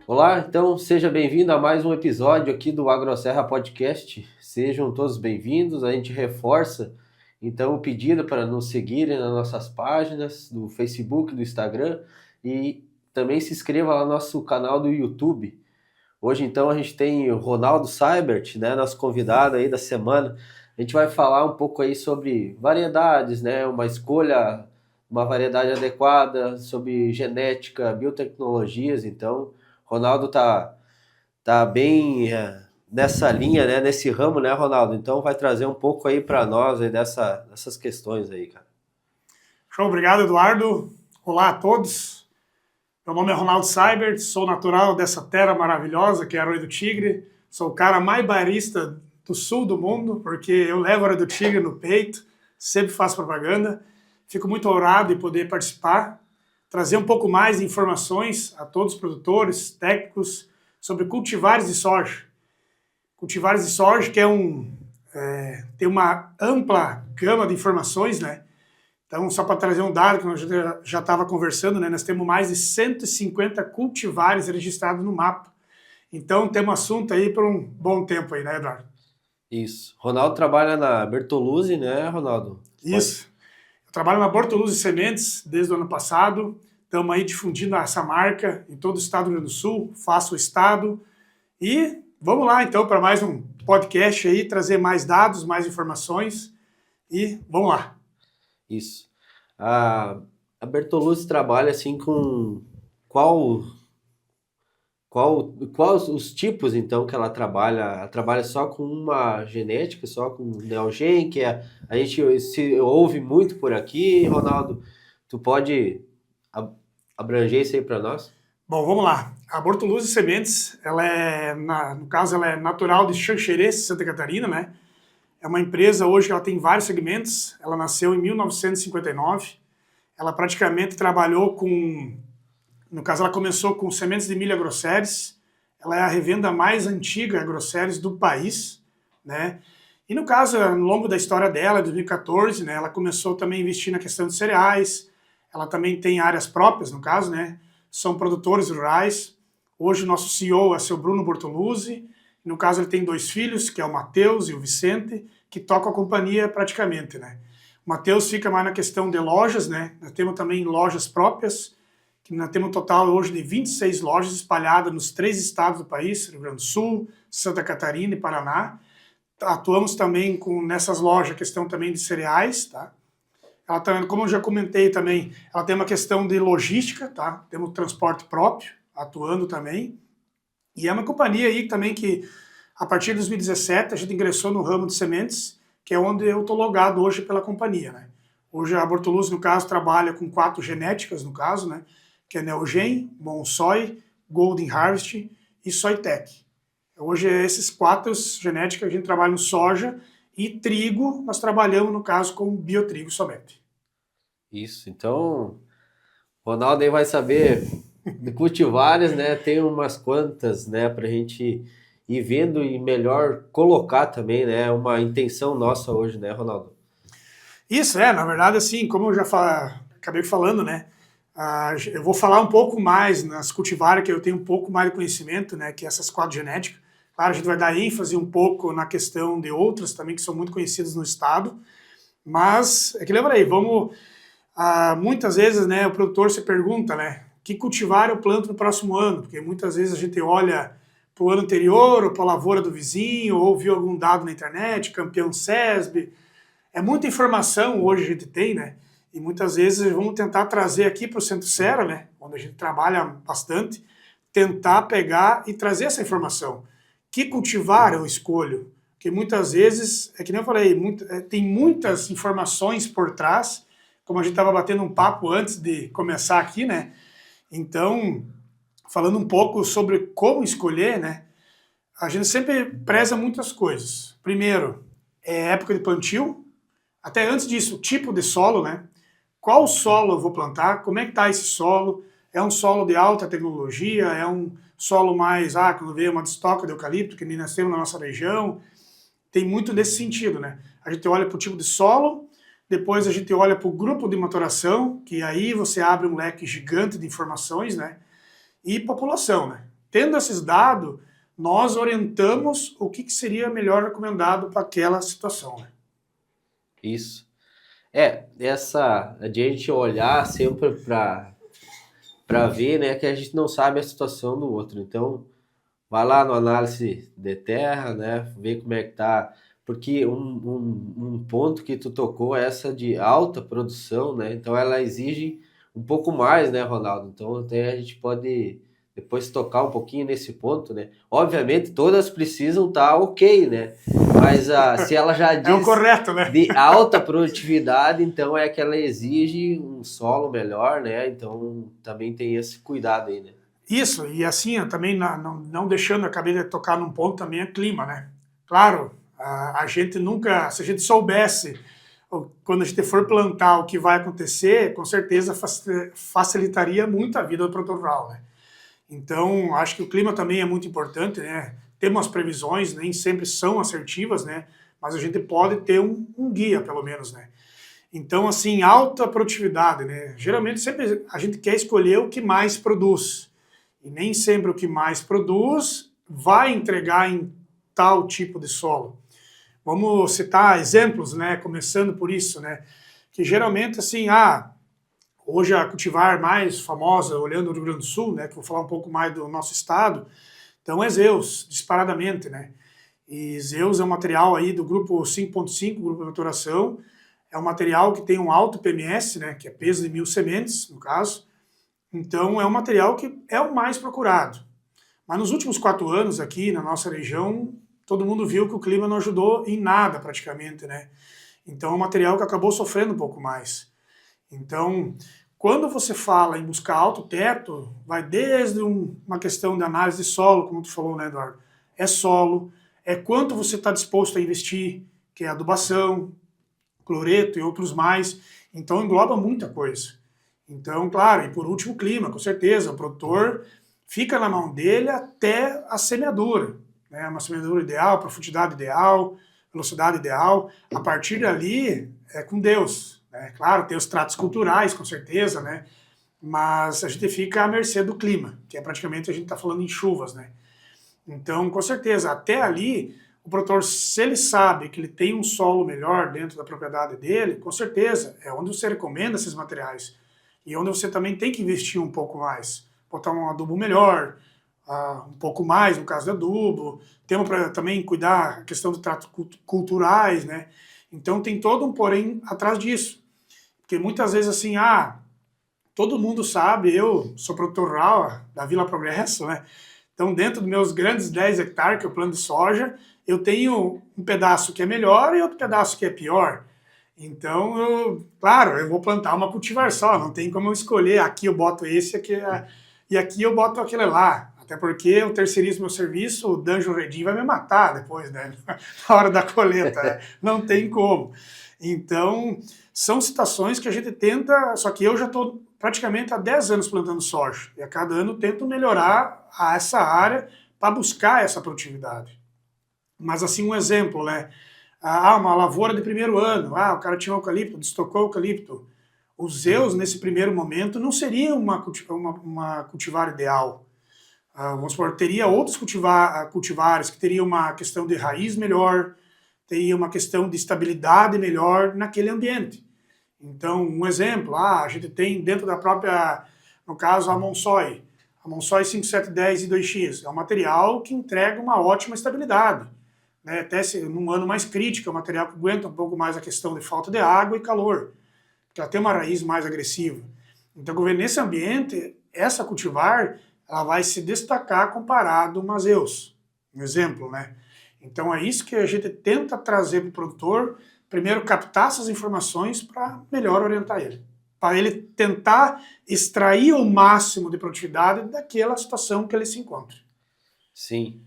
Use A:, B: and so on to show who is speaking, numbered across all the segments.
A: Olá, então seja bem-vindo a mais um episódio aqui do AgroSerra Podcast. Sejam todos bem-vindos. A gente reforça então o pedido para nos seguirem nas nossas páginas do Facebook, do Instagram e também se inscreva lá no nosso canal do YouTube. Hoje então a gente tem o Ronaldo Seibert, né, nosso convidado aí da semana. A gente vai falar um pouco aí sobre variedades, né, uma escolha, uma variedade adequada, sobre genética, biotecnologias, então Ronaldo tá bem nessa linha, né, nesse ramo, né, Ronaldo? Então vai trazer um pouco aí para nós aí dessas questões aí, cara.
B: Show, obrigado, Eduardo. Olá a todos. Meu nome é Ronaldo Seibert, sou natural dessa terra maravilhosa que é Arroio do Tigre. Sou o cara mais bairrista do sul do mundo, porque eu levo Arroio do Tigre no peito, sempre faço propaganda. Fico muito honrado em poder participar, trazer um pouco mais de informações a todos os produtores, técnicos, sobre cultivares de soja. Cultivares de soja, que tem uma ampla gama de informações, né? Então, só para trazer um dado que nós já estava conversando, né? Nós temos mais de 150 cultivares registrados no mapa. Então, temos assunto aí por um bom tempo aí, né, Eduardo?
A: Isso. Ronaldo trabalha na Bertoluzzi, né, Ronaldo?
B: Isso. Eu trabalho na Bertoluzzi Sementes desde o ano passado. Estamos aí difundindo essa marca em todo o estado do Rio Grande do Sul, faço o estado. E vamos lá, então, para mais um podcast aí, trazer mais dados, mais informações. E vamos lá.
A: Isso. A Bertoluzzi trabalha assim com qual os tipos então que ela trabalha? Ela trabalha só com uma genética, só com Neogen, que a gente se ouve muito por aqui, Ronaldo. Tu pode abranger isso aí para nós?
B: Bom, vamos lá. A Bertoluzzi Sementes, no caso, ela é natural de Xanxerê, Santa Catarina, né? É uma empresa hoje que ela tem vários segmentos. Ela nasceu em 1959. Ela praticamente trabalhou no caso, ela começou com sementes de milho Agroceres. Ela é a revenda mais antiga Agroceres do país, né? E no caso, ao longo da história dela, em 2014, né, ela começou também a investir na questão de cereais. Ela também tem áreas próprias, no caso, né? São produtores rurais. Hoje o nosso CEO é o seu Bruno Bertoluzzi. No caso, ele tem 2 filhos, que é o Matheus e o Vicente, que tocam a companhia praticamente, né? O Matheus fica mais na questão de lojas, né? Nós temos também lojas próprias, que nós temos um total hoje de 26 lojas espalhadas nos 3 estados do país, Rio Grande do Sul, Santa Catarina e Paraná. Atuamos também nessas lojas, questão também de cereais, tá? Ela tá, como eu já comentei também, ela tem uma questão de logística, tá? Temos transporte próprio, atuando também. E é uma companhia aí também que, a partir de 2017, a gente ingressou no ramo de sementes, que é onde eu estou logado hoje pela companhia, né? Hoje a Bertoluzzi, no caso, trabalha com 4 genéticas, no caso, né? Que é Neogen, Monsoy, Golden Harvest e Soytech. Hoje, esses 4 genéticas a gente trabalha no soja e trigo, nós trabalhamos, no caso, com biotrigo somente.
A: Isso, então o Ronaldo aí vai saber de cultivares, né? Tem umas quantas, né, pra gente ir vendo e melhor colocar também, né? Uma intenção nossa hoje, né, Ronaldo?
B: Isso, na verdade, assim, como eu já acabei falando, né? Eu vou falar um pouco mais nas cultivares que eu tenho um pouco mais de conhecimento, né? Que essas 4 genéticas. Claro, a gente vai dar ênfase um pouco na questão de outras também que são muito conhecidas no estado, mas é que lembra aí, muitas vezes, né, o produtor se pergunta, né, que cultivar eu planto no próximo ano, porque muitas vezes a gente olha para o ano anterior, ou para a lavoura do vizinho, ou viu algum dado na internet, campeão SESB, é muita informação hoje a gente tem, né, e muitas vezes vamos tentar trazer aqui para o Centro Serra, né, onde a gente trabalha bastante, tentar pegar e trazer essa informação. Que cultivar eu escolho? Porque muitas vezes, é que nem eu falei, tem muitas informações por trás, como a gente estava batendo um papo antes de começar aqui, né? Então, falando um pouco sobre como escolher, né? A gente sempre preza muitas coisas. Primeiro, é época de plantio. Até antes disso, tipo de solo, né? Qual solo eu vou plantar? Como é que está esse solo? é um solo de alta tecnologia, é um solo mais, quando vem uma destoca de eucalipto, que nem nós temos na nossa região, tem muito nesse sentido, né? A gente olha para o tipo de solo, depois a gente olha para o grupo de maturação, que aí você abre um leque gigante de informações, né? E população, né? Tendo esses dados, nós orientamos o que seria melhor recomendado para aquela situação, né?
A: Isso. A gente olhar sempre para ver, né, que a gente não sabe a situação do outro. Então, vai lá no análise de terra, né, ver como é que tá. Porque um ponto que tu tocou é essa de alta produção, né? Então ela exige um pouco mais, né, Ronaldo? Então até a gente pode depois tocar um pouquinho nesse ponto, né? Obviamente todas precisam estar ok, né? Mas se ela já
B: É o
A: diz
B: correto, né?
A: de alta produtividade, então é que ela exige um solo melhor, né? Então também tem esse cuidado aí, né?
B: Isso, e assim, também não deixando, acabei de tocar num ponto também, é clima, né? Claro, a gente nunca, se a gente soubesse, quando a gente for plantar o que vai acontecer, com certeza facilitaria muito a vida do produtor rural, né? Então, acho que o clima também é muito importante, né? Temos as previsões, nem sempre são assertivas, né? Mas a gente pode ter um guia, pelo menos, né? Então, assim, alta produtividade, né? Geralmente sempre a gente quer escolher o que mais produz. E nem sempre o que mais produz vai entregar em tal tipo de solo. Vamos citar exemplos, né? Começando por isso, né? Que geralmente, assim, hoje a cultivar mais famosa, olhando o Rio Grande do Sul, né? Que vou falar um pouco mais do nosso estado, então é Zeus, disparadamente, né? E Zeus é um material aí do grupo 5.5, grupo de maturação, é um material que tem um alto PMS, né? Que é peso de 1.000 sementes, no caso. Então é um material que é o mais procurado. Mas nos últimos 4 anos aqui na nossa região, todo mundo viu que o clima não ajudou em nada praticamente, né? Então é um material que acabou sofrendo um pouco mais. Então, quando você fala em buscar alto teto, vai desde uma questão de análise de solo, como tu falou, né, Eduardo? É solo, é quanto você está disposto a investir, que é adubação, cloreto e outros mais. Então engloba muita coisa. Então, claro, e por último, o clima, com certeza. O produtor fica na mão dele até a semeadura. Né? Uma semeadura ideal, profundidade ideal, velocidade ideal. A partir dali, é com Deus. Né? Claro, tem os tratos culturais, com certeza, né? Mas a gente fica à mercê do clima, que é praticamente a gente está falando em chuvas. Né? Então, com certeza, até ali, o produtor, se ele sabe que ele tem um solo melhor dentro da propriedade dele, com certeza, é onde você recomenda esses materiais. E onde você também tem que investir um pouco mais. Botar um adubo melhor, um pouco mais no caso do adubo. Temos para também cuidar da questão de tratos culturais, né? Então tem todo um porém atrás disso. Porque muitas vezes assim, todo mundo sabe, eu sou produtor rural da Vila Progresso, né? Então dentro dos meus grandes 10 hectares que eu planto de soja, eu tenho um pedaço que é melhor e outro pedaço que é pior. Então, claro, eu vou plantar uma cultivar só, não tem como eu escolher, aqui eu boto esse e aqui eu boto aquele lá. Até porque eu terceirizo meu serviço, o Dungeon Redim vai me matar depois, né? Na hora da colheita, né? Não tem como. Então, são situações que a gente tenta, só que eu já estou praticamente há 10 anos plantando soja, e a cada ano tento melhorar essa área para buscar essa produtividade. Mas assim, um exemplo, né? Uma lavoura de primeiro ano, o cara tinha eucalipto, destocou eucalipto. Os Zeus, nesse primeiro momento, não seria uma cultivar ideal. Vamos supor, teria outros cultivares que teriam uma questão de raiz melhor, teria uma questão de estabilidade melhor naquele ambiente. Então, um exemplo, a gente tem dentro da própria, no caso, a Monsoy 5710 e 2X, é um material que entrega uma ótima estabilidade. Né, até num ano mais crítico, é um material que aguenta um pouco mais a questão de falta de água e calor, porque ela tem uma raiz mais agressiva. Então, nesse ambiente, essa cultivar ela vai se destacar comparado a uma Zeus, um exemplo, né? Então é isso que a gente tenta trazer para o produtor, primeiro captar essas informações para melhor orientar ele, para ele tentar extrair o máximo de produtividade daquela situação que ele se encontra.
A: Sim.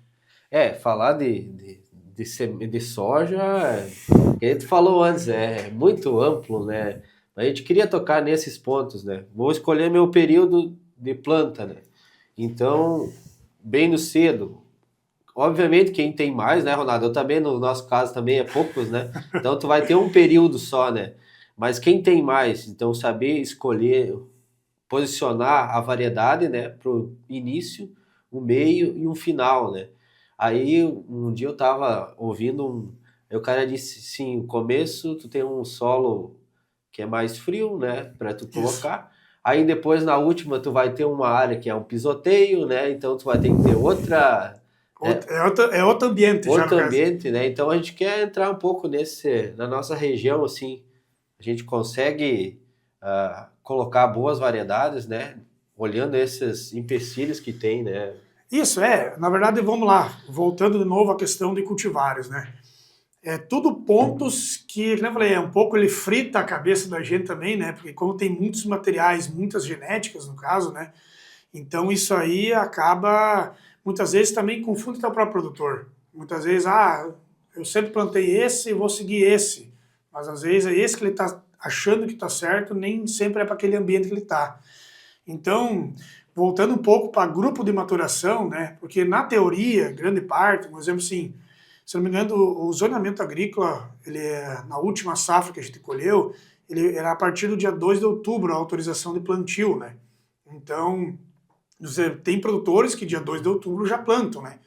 A: Falar de soja, que a gente falou antes, é muito amplo, né? A gente queria tocar nesses pontos, né? Vou escolher meu período de planta, né? Então, bem no cedo. Obviamente, quem tem mais, né, Ronaldo? Eu também, no nosso caso, também é poucos, né? Então, tu vai ter um período só, né? Mas quem tem mais, então, saber escolher, posicionar a variedade, né, para o início, o meio e um final, né? Aí, um dia eu tava ouvindo aí o cara disse, sim, o começo tu tem um solo que é mais frio, né, para tu
B: Isso.
A: colocar. Aí depois na última tu vai ter uma área que é um pisoteio, né? Então tu vai ter que ter
B: É outro ambiente já, no
A: outro
B: caso.
A: ambiente, né? Então a gente quer entrar um pouco na nossa região, assim, a gente consegue colocar boas variedades, né? Olhando esses empecilhos que tem, né?
B: Isso, na verdade, vamos lá, voltando de novo à questão de cultivares, né? É tudo pontos que, como eu falei, um pouco ele frita a cabeça da gente também, né? Porque como tem muitos materiais, muitas genéticas no caso, né? Então isso aí acaba, muitas vezes também confunde até o próprio produtor. Muitas vezes, eu sempre plantei esse e vou seguir esse. Mas às vezes é esse que ele está achando que está certo, nem sempre é para aquele ambiente que ele está. Então, voltando um pouco para grupo de maturação, né? Porque na teoria, grande parte, por exemplo, assim, se não me engano, o zoneamento agrícola, ele é, na última safra que a gente colheu, ele era a partir do dia 2 de outubro a autorização de plantio, né? Então, você tem produtores que dia 2 de outubro já plantam, né?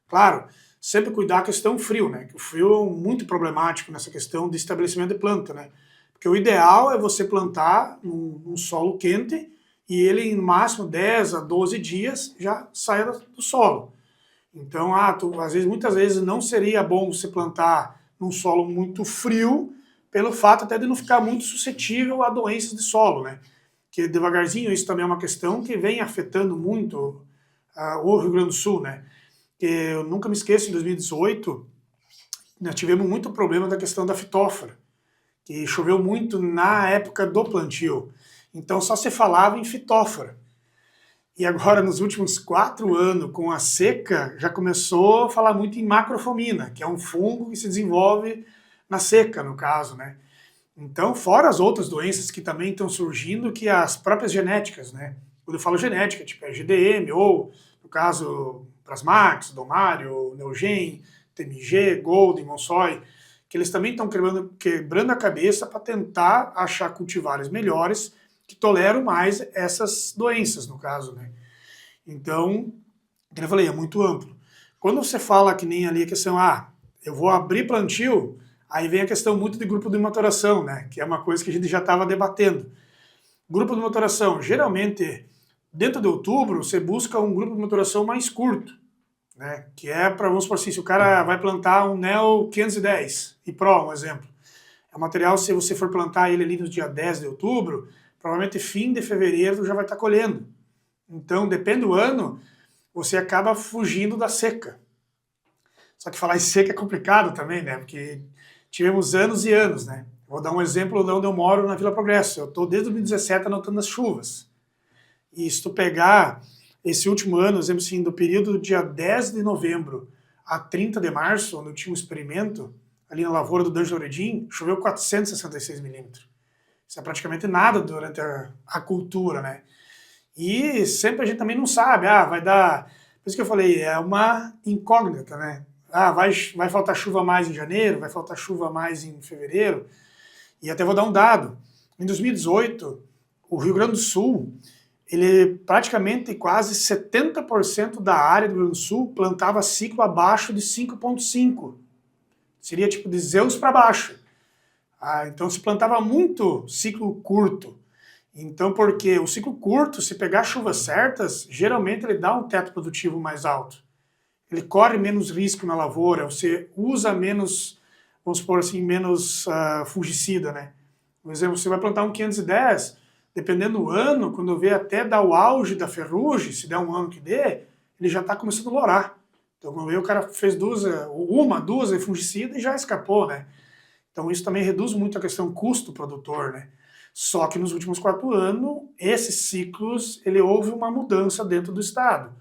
B: Claro, sempre cuidar a questão frio, né? Que o frio é muito problemático nessa questão de estabelecimento de planta, né? Porque o ideal é você plantar num solo quente e ele, em no máximo 10 a 12 dias, já saia do solo. Então, às vezes, muitas vezes não seria bom você plantar num solo muito frio, pelo fato até de não ficar muito suscetível a doenças de solo, né? Que devagarzinho isso também é uma questão que vem afetando muito o Rio Grande do Sul, né? Que eu nunca me esqueço, em 2018, nós tivemos muito problema da questão da fitófora, que choveu muito na época do plantio. Então só se falava em fitófora. E agora, nos últimos 4 anos, com a seca, já começou a falar muito em macrofomina, que é um fungo que se desenvolve na seca, no caso, né? Então, fora as outras doenças que também estão surgindo, que as próprias genéticas, né? Quando eu falo genética, tipo é GDM, ou, no caso, Plasmax, Domário, Neugen, TMG, Golden, Monsoy, que eles também estão quebrando a cabeça para tentar achar cultivares melhores que toleram mais essas doenças, no caso, né? Então, como eu falei, é muito amplo. Quando você fala que nem ali a questão, eu vou abrir plantio, aí vem a questão muito de grupo de maturação, né? Que é uma coisa que a gente já estava debatendo. Grupo de maturação, geralmente, dentro de outubro, você busca um grupo de maturação mais curto, né? Que é para, vamos supor assim, se o cara vai plantar um Neo 510 e Pro, um exemplo. É um material, se você for plantar ele ali no dia 10 de outubro, provavelmente fim de fevereiro já vai estar colhendo. Então, depende do ano, você acaba fugindo da seca. Só que falar em seca é complicado também, né? Porque tivemos anos e anos, né? Vou dar um exemplo de onde eu moro, na Vila Progresso. Eu estou desde 2017 anotando as chuvas. E se tu pegar esse último ano, exemplo assim, do período do dia 10 de novembro a 30 de março, onde eu tinha um experimento, ali na lavoura do D'Angelo Oredim, choveu 466 milímetros. Isso é praticamente nada durante a cultura, né? E sempre a gente também não sabe, vai dar... Por isso que eu falei, é uma incógnita, né? Vai faltar chuva mais em janeiro, vai faltar chuva mais em fevereiro. E até vou dar um dado. Em 2018, o Rio Grande do Sul, ele praticamente quase 70% da área do Rio Grande do Sul plantava ciclo abaixo de 5,5. Seria tipo de Zeus para baixo. Então se plantava muito ciclo curto. Então, porque o ciclo curto, se pegar chuvas certas, geralmente ele dá um teto produtivo mais alto. Ele corre menos risco na lavoura, você usa menos, vamos supor assim, menos fungicida, né? Por exemplo, você vai plantar um 510, dependendo do ano, quando vê até dar o auge da ferrugem, se der um ano que dê, ele já está começando a lorar. Então, quando vê, o cara fez duas de fungicida e já escapou, né? Então, isso também reduz muito a questão custo produtor, né? Só que nos últimos 4 anos, esses ciclos, houve uma mudança dentro do estado.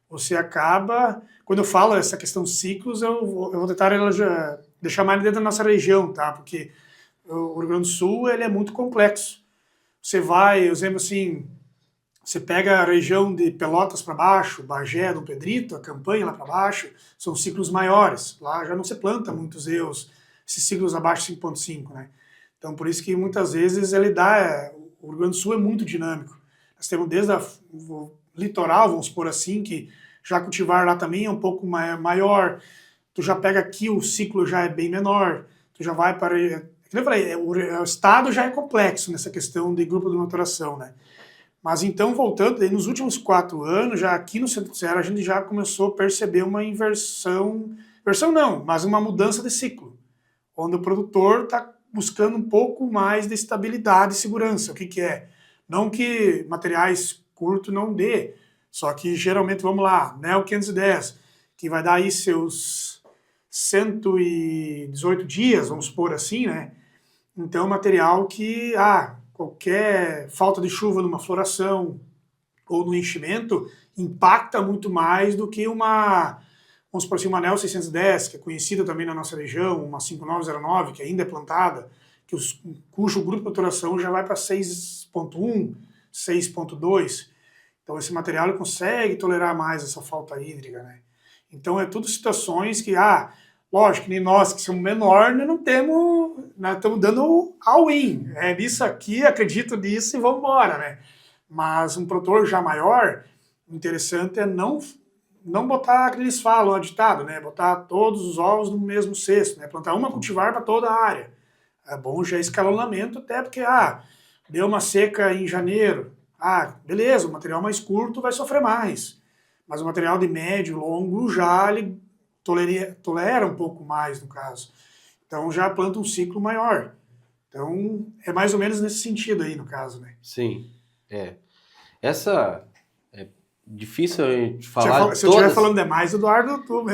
B: Você acaba, quando eu falo essa questão ciclos, eu vou tentar deixar mais dentro da nossa região, tá? Porque o Rio Grande do Sul, ele é muito complexo. Você vai, eu lembro assim, Você pega a região de Pelotas para baixo, Bagé, Dom Pedrito, a Campanha lá para baixo, são ciclos maiores. Lá já não se planta muitos EUs, esses ciclos abaixo de 5,5, né? Então, por isso que muitas vezes o Rio Grande do Sul é muito dinâmico. Nós temos desde o litoral, vamos supor assim, que já cultivar lá também é um pouco maior. Tu já pega aqui, o ciclo já é bem menor. Tu já vai para... Como eu falei, o estado já é complexo nessa questão de grupo de maturação, né? Mas então, voltando, nos últimos 4 anos, já aqui no Centro-Serra, a gente já começou a perceber uma inversão não, mas uma mudança de ciclo, onde o produtor está buscando um pouco mais de estabilidade e segurança. O que que é? Não que materiais curtos não dê, só que geralmente, vamos lá, NEL 510, que vai dar aí seus 118 dias, vamos supor assim, né? Então, material que, qualquer falta de chuva numa floração ou no enchimento impacta muito mais do que vamos por assim, uma NEL 610, que é conhecida também na nossa região, uma 5909, que ainda é plantada, cujo grupo de maturação já vai para 6,1, 6,2. Então esse material ele consegue tolerar mais essa falta hídrica, né? Então é tudo situações que, lógico, que nem nós que somos menor, nós estamos dando all-in. É nisso aqui, acredito nisso e vamos embora, né? Mas um produtor já maior, o interessante é não botar aquilo que eles falam, o ditado, né? Botar todos os ovos no mesmo cesto, né? Plantar uma cultivar para toda a área. É bom já escalonamento, até porque, deu uma seca em janeiro. Beleza, o material mais curto vai sofrer mais. Mas o material de médio, longo, já ele tolera um pouco mais, no caso. Então já planta um ciclo maior. Então é mais ou menos nesse sentido aí, no caso, né?
A: Sim, essa é difícil a gente falar
B: Se eu estiver falando demais, Eduardo, tu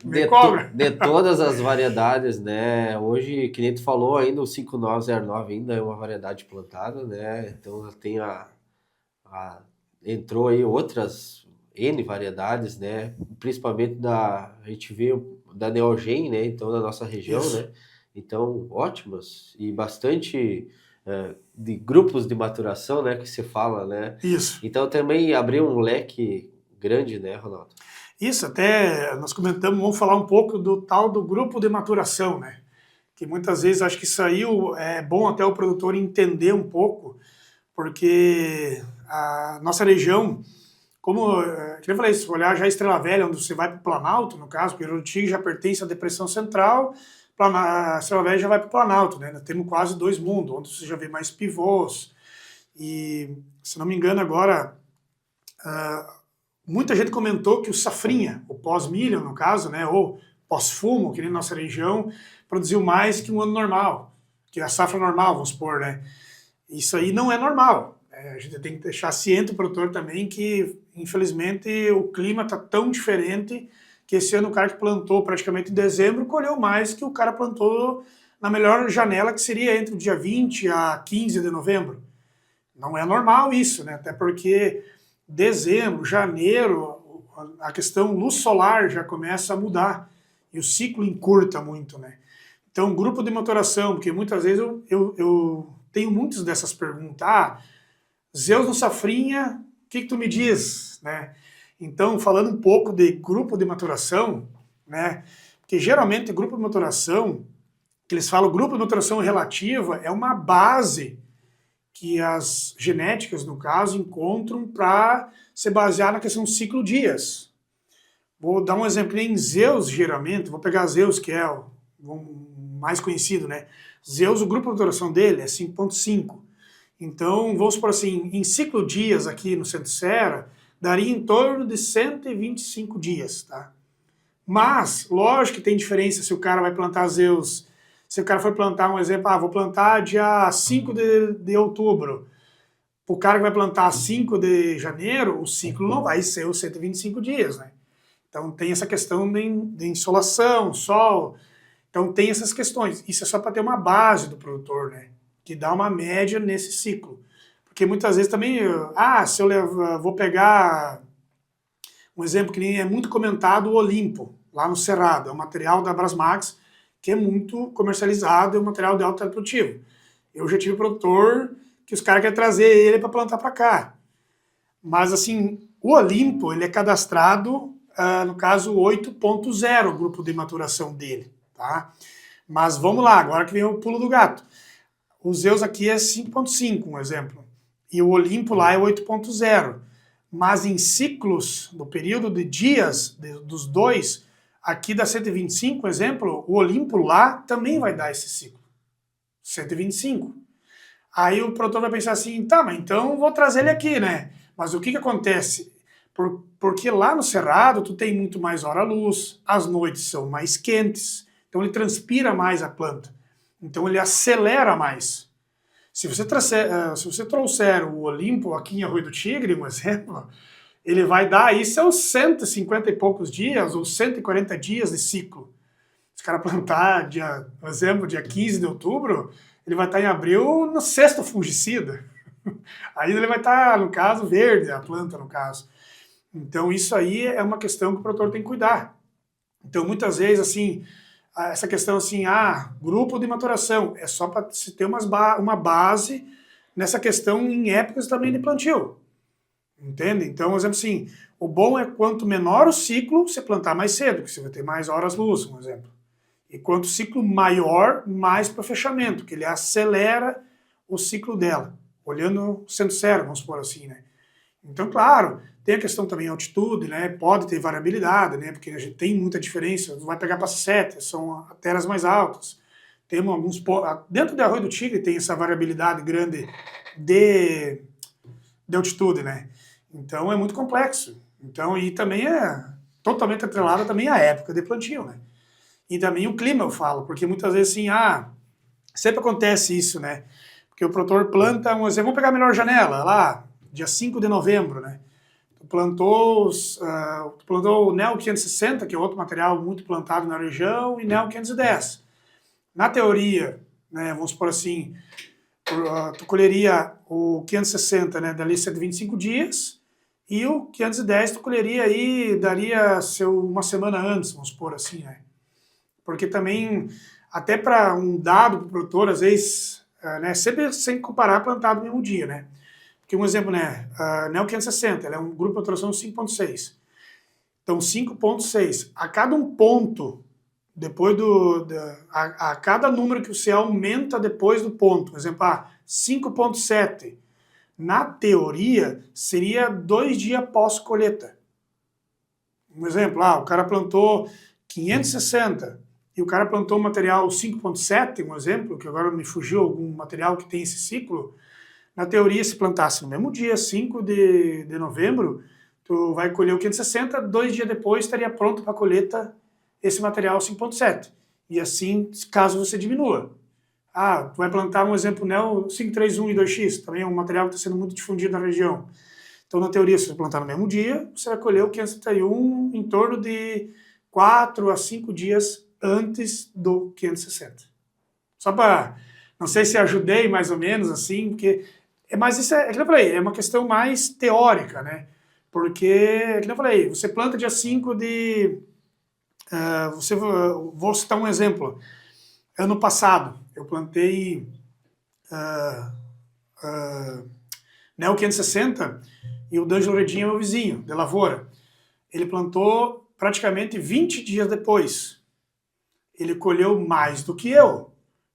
B: me cobra.
A: De todas as variedades, né? Hoje, que nem tu falou, ainda o 5909 ainda é uma variedade plantada, né? Então tem entrou aí outras N variedades, né? Principalmente a gente vê da Neogen, né? Então, na nossa região,
B: Isso.
A: né? Então, ótimas e bastante de grupos de maturação, né? Que se fala, né?
B: Isso.
A: Então, também abriu um leque grande, né, Ronaldo?
B: Isso, até nós comentamos, vamos falar um pouco do tal do grupo de maturação, né? Que muitas vezes acho que isso aí é bom até o produtor entender um pouco, porque a nossa região, como eu falei, se olhar já a Estrela Velha, onde você vai para o Planalto, no caso, porque o Juruti já pertence à Depressão Central, a Estrela Velha já vai para o Planalto, né? Nós temos quase 2 mundos, onde você já vê mais pivôs. E, se não me engano, agora, muita gente comentou que o safrinha, o pós-milho, no caso, né, ou pós-fumo, que nem na nossa região, produziu mais que um ano normal, que a safra normal, vamos supor, né? Isso aí não é normal. A gente tem que deixar ciente o produtor também que, infelizmente, o clima está tão diferente que esse ano o cara que plantou praticamente em dezembro colheu mais que o cara plantou na melhor janela, que seria entre o dia 20 a 15 de novembro. Não é normal isso, né? Até porque dezembro, janeiro, a questão luz solar já começa a mudar e o ciclo encurta muito, né? Então, grupo de maturação, porque muitas vezes eu tenho muitas dessas perguntas. Zeus no safrinha, o que tu me diz, né? Então, falando um pouco de grupo de maturação, né? Porque geralmente grupo de maturação, que eles falam grupo de maturação relativa, é uma base que as genéticas, no caso, encontram para se basear na questão do ciclo dias. Vou dar um exemplo em Zeus, geralmente, vou pegar Zeus, que é o mais conhecido, né? Zeus, o grupo de maturação dele é 5,5. Então, vamos supor assim, em ciclo dias aqui no Centro-Serra, daria em torno de 125 dias, tá? Mas, lógico que tem diferença se o cara vai plantar Zeus. Se o cara for plantar, um exemplo, vou plantar dia 5 de outubro. O cara que vai plantar 5 de janeiro, o ciclo não vai ser os 125 dias, né? Então tem essa questão de insolação, sol. Então tem essas questões. Isso é só para ter uma base do produtor, né? Que dá uma média nesse ciclo. Porque muitas vezes também, se eu vou pegar um exemplo que nem é muito comentado, o Olimpo, lá no Cerrado. É um material da Brasmax, que é muito comercializado, é um material de alto produtivo. Eu já tive produtor que os caras querem trazer ele para plantar para cá. Mas, assim, o Olimpo, ele é cadastrado, no caso, 8.0, o grupo de maturação dele, tá? Mas vamos lá, agora que vem o pulo do gato. O Zeus aqui é 5.5, um exemplo. E o Olimpo lá é 8.0. Mas em ciclos, no período de dias dos dois, aqui dá 125, um exemplo, o Olimpo lá também vai dar esse ciclo. 125. Aí o produtor vai pensar assim, tá, mas então vou trazer ele aqui, né? Mas o que acontece? Porque lá no Cerrado tu tem muito mais hora-luz, as noites são mais quentes, então ele transpira mais a planta. Então ele acelera mais. Se você trouxer o Olimpo aqui em Arroio do Tigre, um exemplo, ele vai dar aí seus 150 e poucos dias ou 140 dias de ciclo. Se o cara plantar, por exemplo, dia 15 de outubro, ele vai estar em abril no sexto fungicida. Aí ele vai estar, no caso, verde, a planta, no caso. Então, isso aí é uma questão que o produtor tem que cuidar. Então, muitas vezes, assim, essa questão assim, grupo de maturação, é só para se ter uma base nessa questão em épocas também de plantio. Entende? Então, por exemplo assim, o bom é quanto menor o ciclo, você plantar mais cedo, porque você vai ter mais horas-luz, um exemplo. E quanto o ciclo maior, mais para o fechamento, que ele acelera o ciclo dela. Olhando, sendo sério, vamos supor assim, né? Então, claro, tem a questão também de altitude, né? Pode ter variabilidade, né? Porque a gente tem muita diferença. Vai pegar para sete, são terras mais altas. Temos alguns dentro do Arroio do Tigre tem essa variabilidade grande de altitude, né? Então é muito complexo. Então e também é totalmente atrelado também à época de plantio, né? E também o clima, eu falo, porque muitas vezes assim, sempre acontece isso, né? Porque o produtor planta, vamos pegar a melhor janela, lá, dia 5 de novembro, né? Tu plantou o Neo 560, que é outro material muito plantado na região, e Neo 510. Na teoria, né, vamos supor assim, tu colheria o 560, né, dali 125 dias, e o 510 tu colheria aí, daria uma semana antes, vamos supor assim, né? Porque também, até para um dado para o produtor, às vezes, né, sempre sem comparar plantado no mesmo dia, né? Porque um exemplo, né, a Neo 560, ela é um grupo de maturação 5.6. Então, 5.6, a cada um ponto, depois a cada número que você aumenta depois do ponto, por exemplo, 5.7, na teoria, seria 2 dias pós-colheita. Um exemplo, o cara plantou 560 e o cara plantou um material 5.7, um exemplo, que agora me fugiu algum material que tem esse ciclo. Na teoria, se plantasse no mesmo dia, 5 de novembro, tu vai colher o 560, 2 dias depois estaria pronto para a colheita esse material 5.7. E assim, caso você diminua. Tu vai plantar um exemplo Neo 531 e 2X, também é um material que está sendo muito difundido na região. Então, na teoria, se você plantar no mesmo dia, você vai colher o 531 em torno de 4 a 5 dias antes do 560. Só para, não sei se ajudei mais ou menos assim, porque... Mas isso é que eu falei, é uma questão mais teórica, né? Porque, como eu falei, você planta dia 5 de... vou citar um exemplo. Ano passado, eu plantei Neo 560 e o D'Angelo Redinho é meu vizinho, de lavoura. Ele plantou praticamente 20 dias depois. Ele colheu mais do que eu,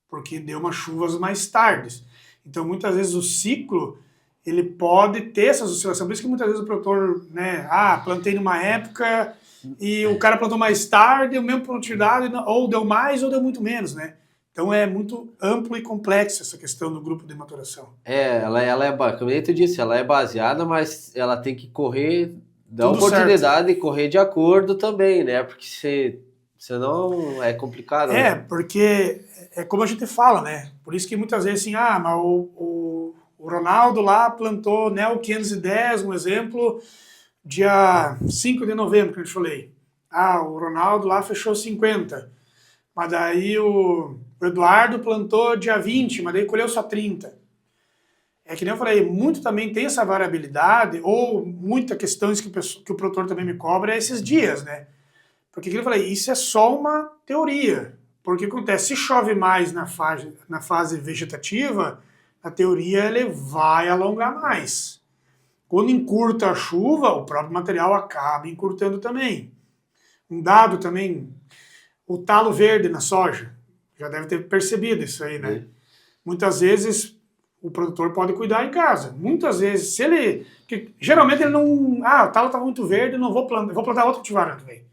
B: porque deu umas chuvas mais tardes. Então, muitas vezes o ciclo, ele pode ter essas oscilações. Por isso que muitas vezes o produtor, né, plantei numa época e o cara plantou mais tarde, o mesmo produtividade, ou deu mais ou deu muito menos, né? Então é muito amplo e complexo essa questão do grupo de maturação.
A: Ela é, como eu disse, ela é baseada, mas ela tem que correr, dar
B: Tudo
A: oportunidade
B: certo.
A: de correr de acordo também, né? Porque senão é complicado. Né?
B: Porque é como a gente fala, né? Por isso que muitas vezes assim, mas o Ronaldo lá plantou Neo 510, um exemplo, dia 5 de novembro, que eu te falei. O Ronaldo lá fechou 50. Mas daí o Eduardo plantou dia 20, mas daí colheu só 30. É que nem eu falei, muito também tem essa variabilidade, ou muitas questões que o produtor também me cobra é esses dias, né? Porque, como eu falei, isso é só uma teoria. Porque acontece, se chove mais na fase vegetativa, a teoria ele vai alongar mais. Quando encurta a chuva, o próprio material acaba encurtando também. Um dado também, o talo verde na soja, já deve ter percebido isso aí, né? Muitas vezes o produtor pode cuidar em casa. Muitas vezes, se ele... Porque, geralmente ele não... Ah, o talo está muito verde, não vou plantar, vou plantar outro cultivar ano que vem.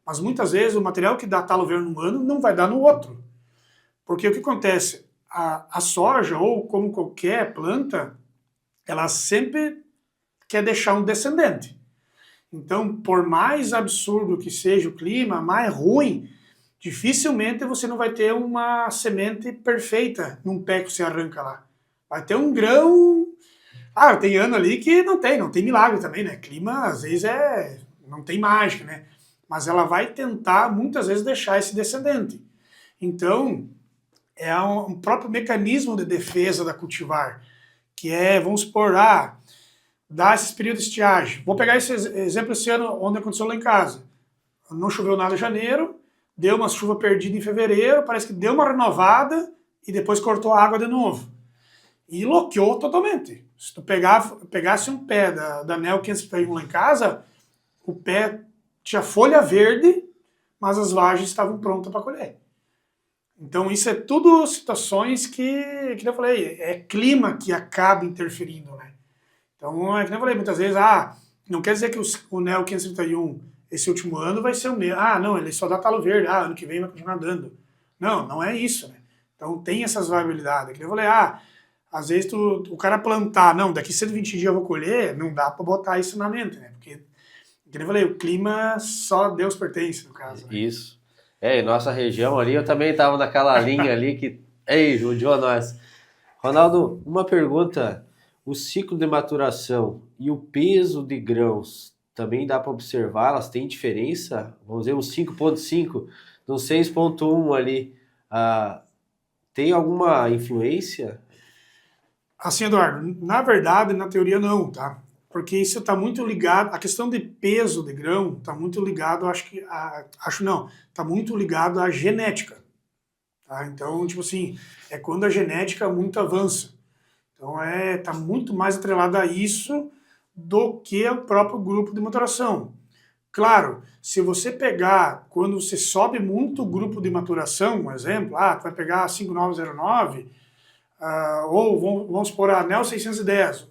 B: Mas muitas vezes o material que dá talo verde num ano não vai dar no outro. Porque o que acontece? A soja, ou como qualquer planta, ela sempre quer deixar um descendente. Então, por mais absurdo que seja o clima, mais ruim, dificilmente você não vai ter uma semente perfeita num pé que você arranca lá. Vai ter um grão... Ah, tem ano ali que não tem milagre também, né? Clima, às vezes, não tem mágica, né? Mas ela vai tentar, muitas vezes, deixar esse descendente. Então, é um próprio mecanismo de defesa da cultivar, que é, vamos supor, dá esses períodos de estiagem. Vou pegar esse exemplo esse ano, onde aconteceu lá em casa. Não choveu nada em janeiro, deu uma chuva perdida em fevereiro, parece que deu uma renovada e depois cortou a água de novo. E loqueou totalmente. Se tu pegasse um pé da Neo 531 lá em casa, o pé tinha folha verde, mas as vagens estavam prontas para colher. Então isso é tudo situações que eu falei, é clima que acaba interferindo, né? Então, é que eu falei muitas vezes, não quer dizer que o Neo 531 esse último ano vai ser o mesmo. Não, ele só dá talo verde, ano que vem vai continuar dando. Não, não é isso, né? Então tem essas variabilidades. Que eu falei, às vezes o cara plantar, não, daqui 120 dias eu vou colher, não dá para botar isso na mente, né? Porque, como eu falei, o clima só Deus pertence, no caso. Né?
A: Isso. Em nossa região ali, eu também estava naquela linha ali que, judiou nós. Ronaldo, uma pergunta. O ciclo de maturação e o peso de grãos também dá para observar? Elas têm diferença? Vamos dizer, um 5.5, um 6.1 ali. Tem alguma influência?
B: Assim, Eduardo, na verdade, na teoria não, tá? Porque isso está muito ligado, a questão de peso de grão está muito ligado, está muito ligado à genética. Tá? Então, tipo assim, é quando a genética muito avança. Então, tá muito mais atrelado a isso do que o próprio grupo de maturação. Claro, se você pegar, quando você sobe muito o grupo de maturação, um exemplo, tu vai pegar a 5909, ou vamos supor a NEL 610,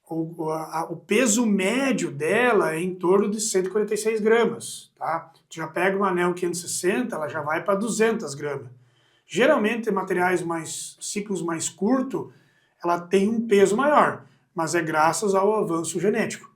B: o peso médio dela é em torno de 146 gramas. Tá? Já pega uma NEL 560, ela já vai para 200 gramas. Geralmente, materiais ciclos mais curtos, ela tem um peso maior, mas é graças ao avanço genético.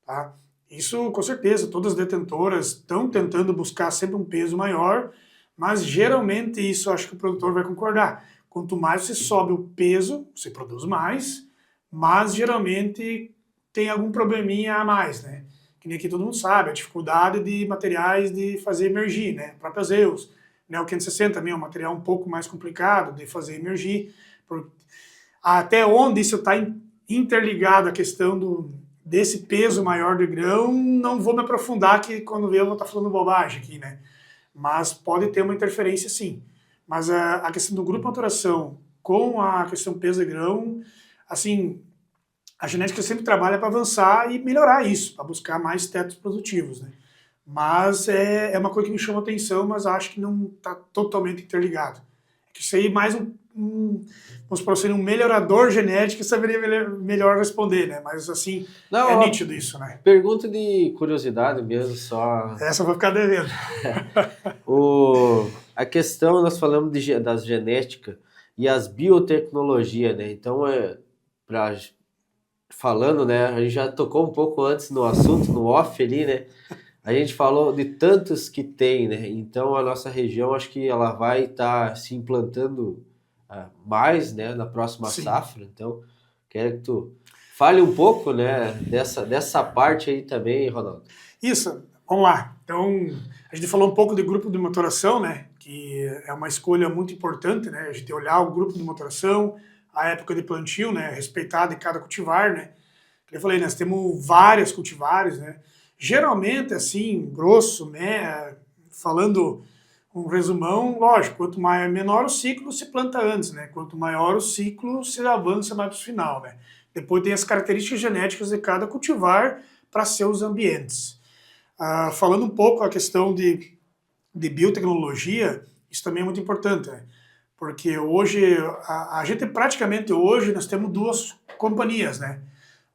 B: Tá? Isso, com certeza, todas as detentoras estão tentando buscar sempre um peso maior, mas geralmente isso acho que o produtor vai concordar. Quanto mais você sobe o peso, você produz mais, mas geralmente tem algum probleminha a mais, né? Que nem aqui todo mundo sabe, a dificuldade de materiais de fazer emergir, né? Próprias EUs. O 560 também é um material um pouco mais complicado de fazer emergir. Até onde isso está interligado à questão desse peso maior do grão, não vou me aprofundar, que quando ver eu vou estar falando bobagem aqui, né? Mas pode ter uma interferência sim. Mas a questão do grupo de maturação com a questão peso e grão, assim, a genética sempre trabalha para avançar e melhorar isso, para buscar mais tetos produtivos, né? Mas é uma coisa que me chama a atenção, mas acho que não está totalmente interligado. É que isso aí mais vamos supor, ser um melhorador genético saberia melhor responder, né? Mas assim, é nítido isso, né?
A: Pergunta de curiosidade mesmo, só.
B: Essa eu vou ficar devendo.
A: A questão, nós falamos das genética e as biotecnologias, né? Então, falando, né? A gente já tocou um pouco antes no assunto, no off ali, né? A gente falou de tantos que tem, né? Então, a nossa região, acho que ela vai estar se implantando mais, né, na próxima safra. Então, quero que tu fale um pouco, né, dessa parte aí também, Ronaldo.
B: Isso, vamos lá. Então, a gente falou um pouco de grupo de maturação, né, que é uma escolha muito importante, né, a gente olhar o grupo de maturação, a época de plantio, né, respeitar de cada cultivar, né. Eu falei, nós temos várias cultivares, né. Geralmente, assim, grosso, né, falando um resumão, lógico, quanto menor o ciclo, se planta antes, né? Quanto maior o ciclo, se avança mais para o final, né? Depois tem as características genéticas de cada cultivar para seus ambientes. Falando um pouco a questão de biotecnologia, isso também é muito importante, né? Porque hoje, a gente praticamente hoje, nós temos duas companhias, né?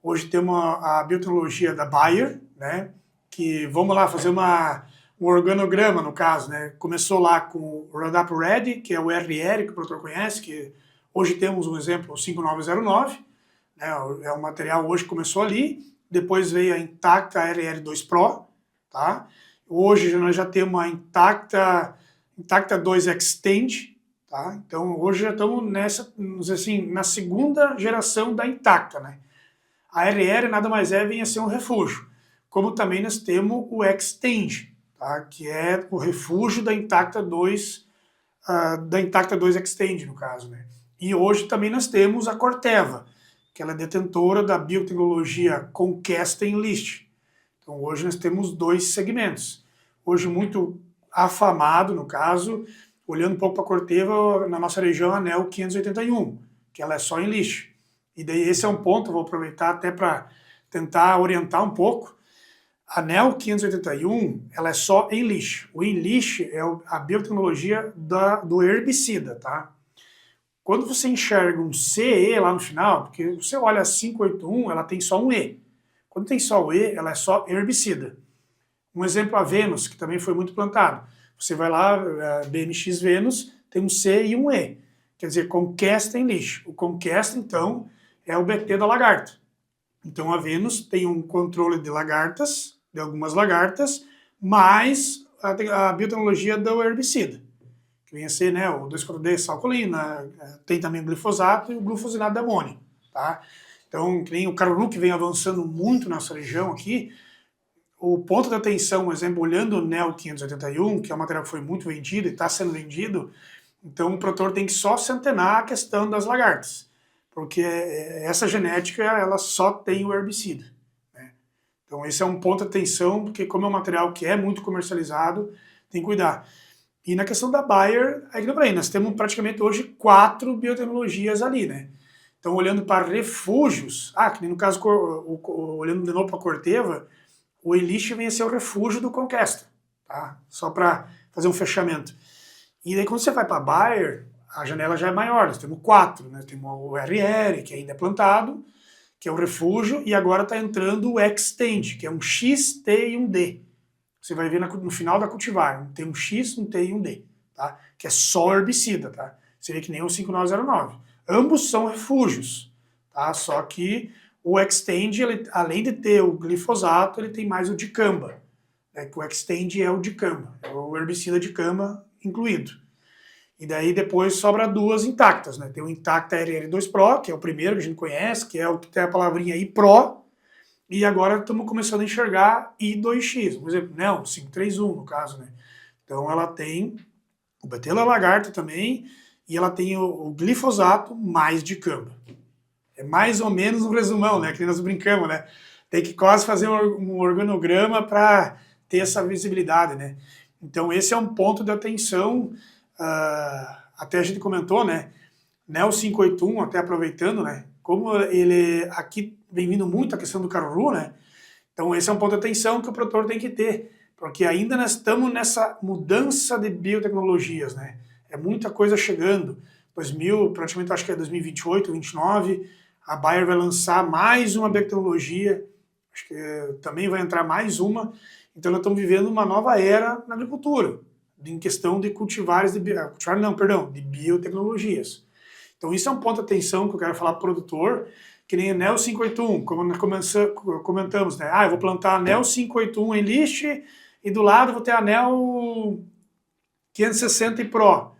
B: Hoje temos a biotecnologia da Bayer, né? Que, vamos lá, fazer um organograma, no caso, né? Começou lá com o Roundup Ready, que é o RR, que o produtor conhece, que hoje temos um exemplo, o 5909, né? É o material hoje que começou ali, depois veio a Intacta RR2 Pro, tá? Hoje nós já temos a Intacta 2 Extend, tá? Então hoje já estamos nessa, assim, na segunda geração da Intacta, né? A RR nada mais é, vem a ser um refúgio. Como também nós temos o Extend, tá? Que é o refúgio da Intacta 2, da Intacta 2 Extend, no caso, né? E hoje também nós temos a Corteva, que ela é detentora da biotecnologia Conquesta Enlist. Então hoje nós temos dois segmentos. Hoje muito afamado, no caso, olhando um pouco para a Corteva, na nossa região, a ANEL 581, que ela é só Enlist. E daí esse é um ponto, vou aproveitar até para tentar orientar um pouco. A ANEL 581, ela é só Enlist. O Enlist é a biotecnologia do herbicida, tá? Quando você enxerga um CE lá no final, porque você olha a 581, ela tem só um E. Quando tem só o E, ela é só herbicida. Um exemplo, a Venus, que também foi muito plantado. Você vai lá, BMX Venus, tem um C e um E. Quer dizer, Conquesta Enlist. O Conquesta, então, é o BT da lagarta. Então a Venus tem um controle de lagartas, de algumas lagartas, mais a biotecnologia do herbicida, que vem a ser, né, o 2,4-D, salcolina, tem também o glifosato e o glufosinato de amônio, tá? Então, que nem o caruru, que vem avançando muito nessa região aqui, o ponto de atenção, por exemplo, olhando o NEL 581, que é um material que foi muito vendido e está sendo vendido, então o produtor tem que só se antenar a questão das lagartas, porque essa genética, ela só tem o herbicida, né? Então esse é um ponto de atenção, porque como é um material que é muito comercializado, tem que cuidar. E na questão da Bayer, aí que não, nós temos praticamente hoje 4 biotecnologias ali, né? Então, olhando para refúgios, que nem no caso, olhando de novo para a Corteva, o Enlist vem a ser o refúgio do Conquesta, tá? Só para fazer um fechamento. E daí quando você vai para a Bayer, a janela já é maior, nós temos 4, né? Temos o RR, que ainda é plantado, que é o refúgio, e agora está entrando o Extend, que é um X, T e um D. Você vai ver no final da cultivar, tem um X, um T e um D, tá? Que é só herbicida, tá? Seria que nem o 5909. Ambos são refúgios, tá? Só que o Extend, ele, além de ter o glifosato, ele tem mais o dicamba, né? Que o Extend é o dicamba, é o herbicida dicamba incluído. E daí depois sobra 2 intactas, né? Tem o Intacta RR2 Pro, que é o primeiro que a gente conhece, que é o que tem a palavrinha aí Pro, e agora estamos começando a enxergar I2X, por exemplo, não, 531 no caso, né? Então ela tem o BT da lagarta também, e ela tem o glifosato mais dicamba. É mais ou menos um resumão, né? Que nós brincamos, né? Tem que quase fazer um organograma para ter essa visibilidade, né? Então esse é um ponto de atenção, até a gente comentou, né? NEL 581, até aproveitando, né? Como ele aqui vem vindo muito a questão do caruru, né? Então esse é um ponto de atenção que o produtor tem que ter, porque ainda nós estamos nessa mudança de biotecnologias, né? É muita coisa chegando. 2000, praticamente acho que é 2028, 2029, a Bayer vai lançar mais uma biotecnologia, acho que também vai entrar mais uma. Então nós estamos vivendo uma nova era na agricultura, em questão de de biotecnologias. Então isso é um ponto de atenção que eu quero falar para o produtor, que nem a NEL 581, como nós comentamos, né? Eu vou plantar a NEL 581 em Enlist e do lado vou ter a NEL 560 e Pro.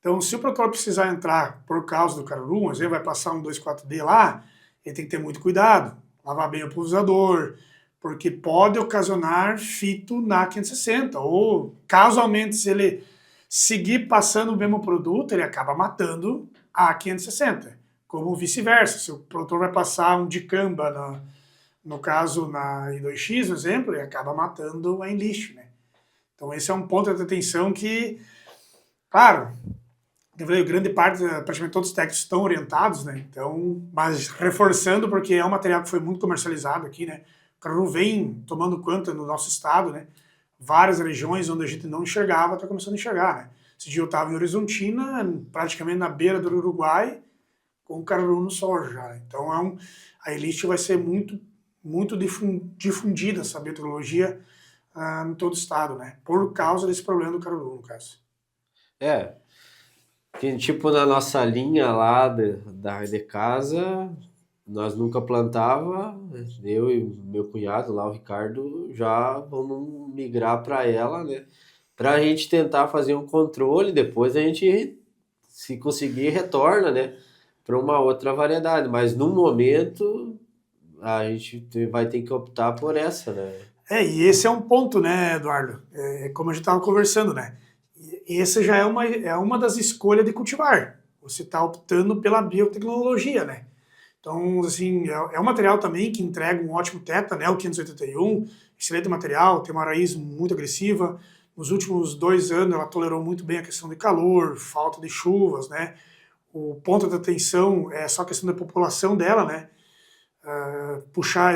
B: Então, se o produtor precisar entrar por causa do caruru, às vezes vai passar um 2,4-D lá, ele tem que ter muito cuidado, lavar bem o pulverizador, porque pode ocasionar fito na 560, ou casualmente, se ele seguir passando o mesmo produto, ele acaba matando a 560, como vice-versa. Se o produtor vai passar um dicamba, no caso na I2X, por exemplo, ele acaba matando a Enlist, né? Então esse é um ponto de atenção que, claro, grande parte, praticamente todos os técnicos estão orientados, né? Então, mas reforçando, porque é um material que foi muito comercializado aqui, né? O caruru vem tomando conta no nosso estado, né? Várias regiões onde a gente não enxergava, está começando a enxergar, né? Esse dia eu estava em Horizontina, praticamente na beira do Uruguai, com o caruru no sol já. Então, a elite vai ser muito difundida, essa biotecnologia, em todo o estado, né? Por causa desse problema do caruru, no caso.
A: É, que tipo na nossa linha lá de casa, nós nunca plantava, eu e meu cunhado lá, o Ricardo, já vamos migrar para ela, né? Para a gente tentar fazer um controle, depois a gente, se conseguir, retorna, né? Para uma outra variedade, mas no momento a gente vai ter que optar por essa, né?
B: E esse é um ponto, né, Eduardo? Como a gente estava conversando, né? Essa já é uma das escolhas de cultivar. Você está optando pela biotecnologia, né? Então, assim, é um material também que entrega um ótimo teto, né? O 581, excelente material, tem uma raiz muito agressiva. Nos últimos 2 anos ela tolerou muito bem a questão de calor, falta de chuvas, né? O ponto de atenção é só a questão da população dela, né?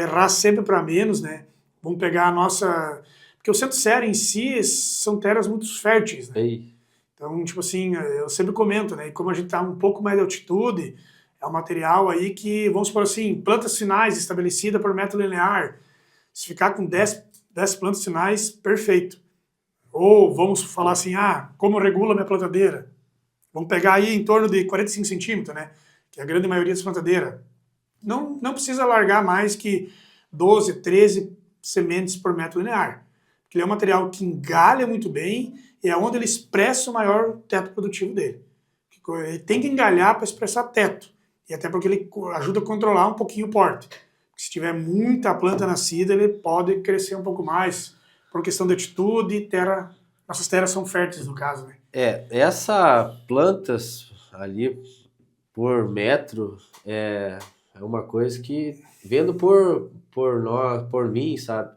B: Errar sempre para menos, né? Vamos pegar a nossa... Porque o Centro-Sé em si são terras muito férteis, né?
A: Ei,
B: Então, tipo assim, eu sempre comento, né? E como a gente está um pouco mais de altitude, é um material aí que, vamos supor assim, plantas finais estabelecida por método linear. Se ficar com 10 plantas finais, perfeito. Ou vamos falar assim, como regula minha plantadeira? Vamos pegar aí em torno de 45 centímetros, né? Que é a grande maioria das plantadeiras. Não precisa largar mais que 12, 13 sementes por metro linear. Porque ele é um material que engalha muito bem e é onde ele expressa o maior teto produtivo dele. Ele tem que engalhar para expressar teto. E até porque ele ajuda a controlar um pouquinho o porte. Se tiver muita planta nascida, ele pode crescer um pouco mais, por questão de altitude e terra. Nossas terras são férteis, no caso, né?
A: essa plantas ali por metro é uma coisa que, vendo por mim, sabe?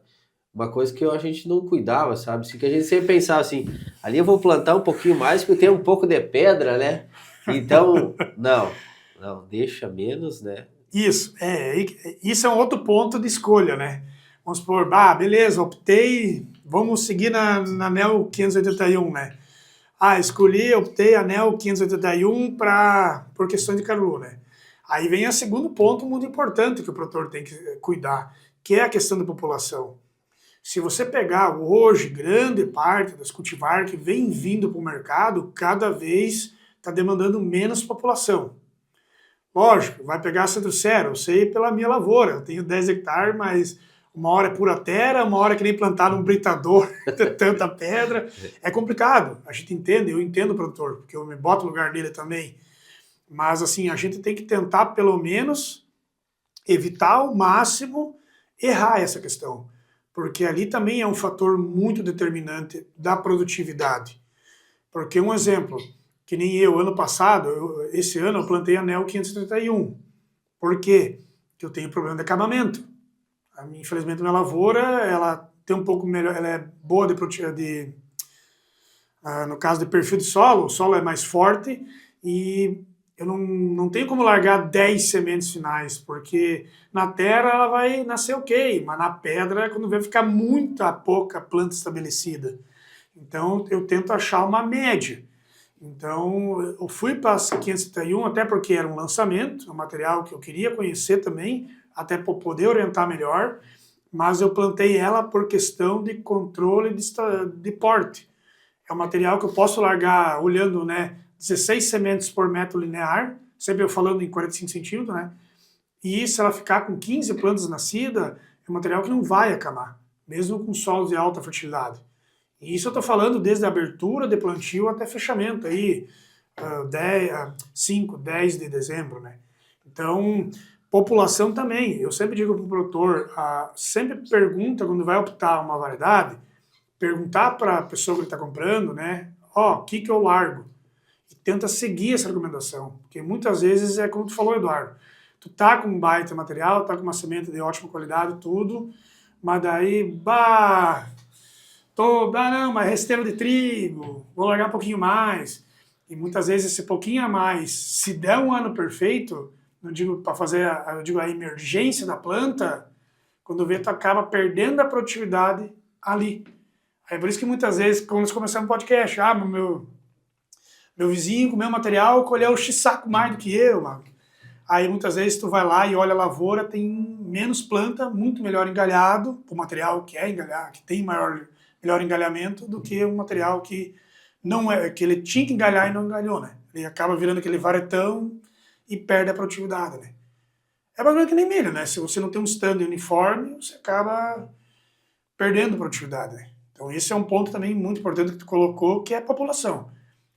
A: Uma coisa que a gente não cuidava, sabe? Assim, que a gente sempre pensava assim, ali eu vou plantar um pouquinho mais porque tem um pouco de pedra, né? Então, não, deixa menos, né?
B: Isso é um outro ponto de escolha, né? Vamos supor, beleza, optei, vamos seguir na NEL 581, né? Optei a NEL 581 por questões de caruru, né? Aí vem o segundo ponto muito importante que o produtor tem que cuidar, que é a questão da população. Se você pegar hoje grande parte das cultivar que vem vindo para o mercado, cada vez está demandando menos população. Lógico, vai pegar Centro-Sé, eu sei pela minha lavoura, eu tenho 10 hectares, mas uma hora é pura terra, uma hora é que nem plantar num britador, tanta pedra, é complicado, a gente entende, eu entendo o produtor, porque eu me boto no lugar dele também, mas assim, a gente tem que tentar pelo menos evitar ao máximo errar essa questão, porque ali também é um fator muito determinante da produtividade, porque um exemplo, que nem eu, ano passado, esse ano eu plantei a NEL 531. Por quê? Porque eu tenho problema de acabamento. Infelizmente, minha lavoura, ela tem um pouco melhor, ela é boa no caso de perfil de solo, o solo é mais forte e eu não tenho como largar 10 sementes finais, porque na terra ela vai nascer ok, mas na pedra, quando vai ficar pouca planta estabelecida. Então, eu tento achar uma média. Então, eu fui para a 531 até porque era um lançamento, um material que eu queria conhecer também, até para poder orientar melhor, mas eu plantei ela por questão de controle de porte. É um material que eu posso largar olhando, né, 16 sementes por metro linear, sempre eu falando em 45 centímetros, né? E se ela ficar com 15 plantas nascidas, é um material que não vai acamar, mesmo com solos de alta fertilidade. E isso eu estou falando desde a abertura de plantio até fechamento, aí, 5, 10 de dezembro, né? Então, população também. Eu sempre digo para o produtor, sempre pergunta quando vai optar uma variedade, perguntar para a pessoa que ele está comprando, né? O que eu largo? E tenta seguir essa recomendação, porque muitas vezes é como tu falou, Eduardo, tu tá com um baita material, tá com uma semente de ótima qualidade, tudo, mas daí, não, mas resteiro de trigo, vou largar um pouquinho mais. E muitas vezes esse pouquinho a mais, se der um ano perfeito, não digo para fazer, eu digo a emergência da planta, quando vê, tu acaba perdendo a produtividade ali. É por isso que muitas vezes, quando nós começamos o podcast, meu vizinho com o meu material colheu X saco mais do que eu, mano. Aí muitas vezes tu vai lá e olha a lavoura, tem menos planta, muito melhor engalhado, o material que é engalhar, que tem melhor engalhamento do que um material que não é, que ele tinha que engalhar e não engalhou, né? Ele acaba virando aquele varetão e perde a produtividade, né? É mais ou menos que nem milho, né? Se você não tem um stand uniforme, você acaba perdendo produtividade, né? Então esse é um ponto também muito importante que tu colocou, que é a população.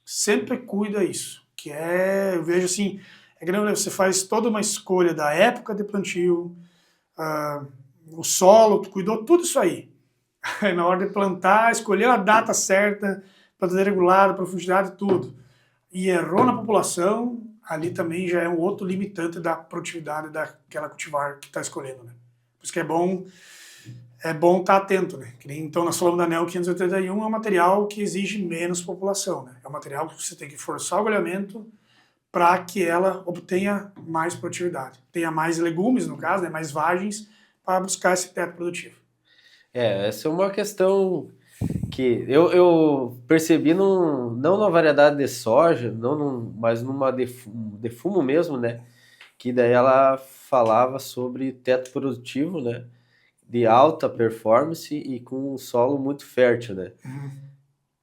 B: Sempre cuida isso, que é, eu vejo assim, é que você faz toda uma escolha da época de plantio, o solo, tu cuidou tudo isso aí. Aí na hora de plantar, escolheu a data certa, plantadeira regulada, profundidade, tudo. E errou na população, ali também já é um outro limitante da produtividade daquela cultivar que está escolhendo, né? Por isso que é bom estar atento, né? Que nem, então, nós falamos da NEL 581, é um material que exige menos população, né? É um material que você tem que forçar o agulhamento para que ela obtenha mais produtividade. Tenha mais legumes, no caso, né? Mais vagens, para buscar esse teto produtivo.
A: Essa é uma questão que eu percebi não na variedade de soja, mas numa de fumo mesmo, né? Que daí ela falava sobre teto produtivo, né? De alta performance e com um solo muito fértil, né?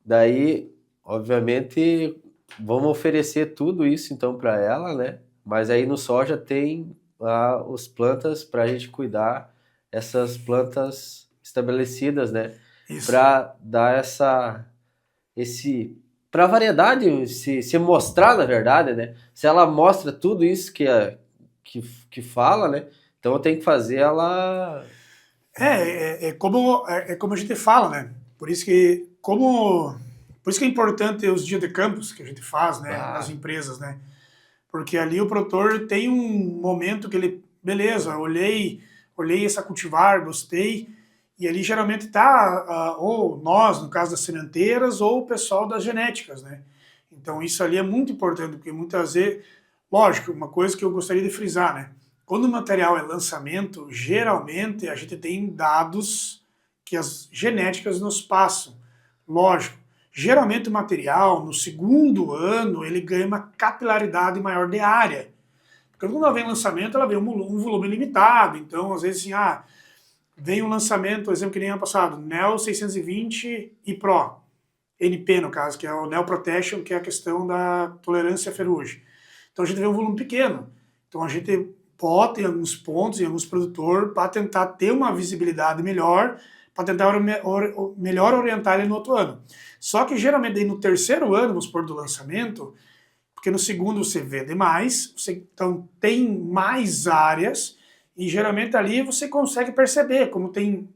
A: Daí, obviamente, vamos oferecer tudo isso então para ela, né? Mas aí no soja tem as plantas para a gente cuidar, essas plantas estabelecidas, né? Para dar para a variedade se mostrar, na verdade, né? Se ela mostra tudo isso que fala, né? Então eu tenho que fazer ela.
B: Como a gente fala, né? Por isso que é importante os dias de campus que a gente faz, né? Nas empresas, né? Porque ali o produtor tem um momento que ele, beleza, olhei essa cultivar, gostei, e ali geralmente tá ou nós, no caso das sementeiras, ou o pessoal das genéticas, né? Então isso ali é muito importante, porque muitas vezes, lógico, uma coisa que eu gostaria de frisar, né? Quando o material é lançamento, geralmente a gente tem dados que as genéticas nos passam. Lógico, geralmente o material, no segundo ano, ele ganha uma capilaridade maior de área. Porque quando ela vem lançamento, ela vem um volume limitado. Então, às vezes, assim, vem um lançamento, exemplo que nem ano passado, NEL 620 e Pro, NP no caso, que é o NEL Protection, que é a questão da tolerância à ferrugem. Então a gente vê um volume pequeno. Então a gente bota em alguns pontos, em alguns produtores, para tentar ter uma visibilidade melhor, para tentar melhor orientar ele no outro ano. Só que geralmente aí no terceiro ano, vamos supor, do lançamento, porque no segundo você vende mais, você então tem mais áreas, e geralmente ali você consegue perceber, como tem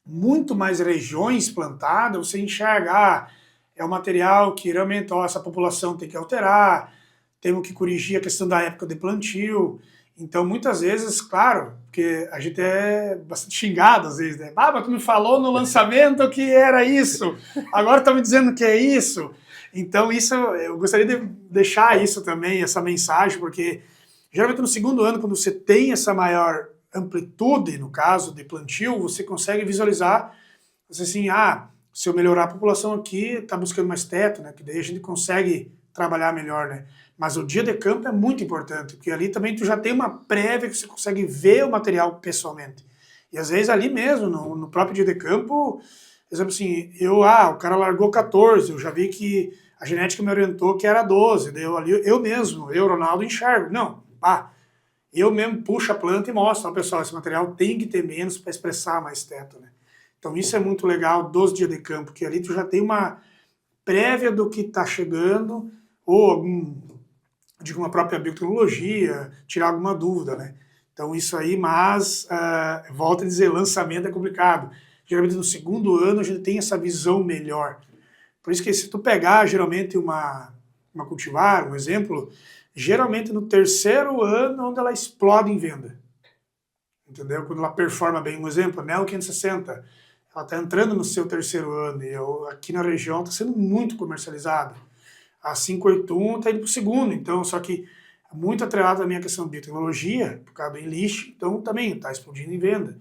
B: muito mais regiões plantadas, você enxerga, é um material que realmente essa população tem que alterar, temos que corrigir a questão da época de plantio. Então, muitas vezes, claro, porque a gente é bastante xingado às vezes, né? Mas tu me falou no lançamento que era isso, agora tá me dizendo que é isso. Então, isso, eu gostaria de deixar isso também, essa mensagem, porque geralmente no segundo ano, quando você tem essa maior amplitude, no caso de plantio, você consegue visualizar, assim, se eu melhorar a população aqui, tá buscando mais teto, né? Que daí a gente consegue trabalhar melhor, né? Mas o dia de campo é muito importante, porque ali também tu já tem uma prévia que você consegue ver o material pessoalmente. E às vezes ali mesmo, no próprio dia de campo, exemplo assim, o cara largou 14, eu já vi que a genética me orientou que era 12, daí eu, Ronaldo, enxergo. Não, eu mesmo puxo a planta e mostro, pessoal, esse material tem que ter menos para expressar mais teto, né? Então isso é muito legal dos dias de campo, que ali tu já tem uma prévia do que está chegando, ou uma própria biotecnologia, tirar alguma dúvida, né? Então isso aí, mas, volto a dizer, lançamento é complicado. Geralmente no segundo ano a gente tem essa visão melhor. Por isso que se tu pegar, geralmente, uma cultivar, um exemplo, geralmente no terceiro ano onde ela explode em venda. Entendeu? Quando ela performa bem. Um exemplo, a NEL 560, ela está entrando no seu terceiro ano e aqui na região está sendo muito comercializada. A 581 está indo para o segundo, então, só que muito atrelado também à questão de biotecnologia, por causa do Enlist, então também está explodindo em venda.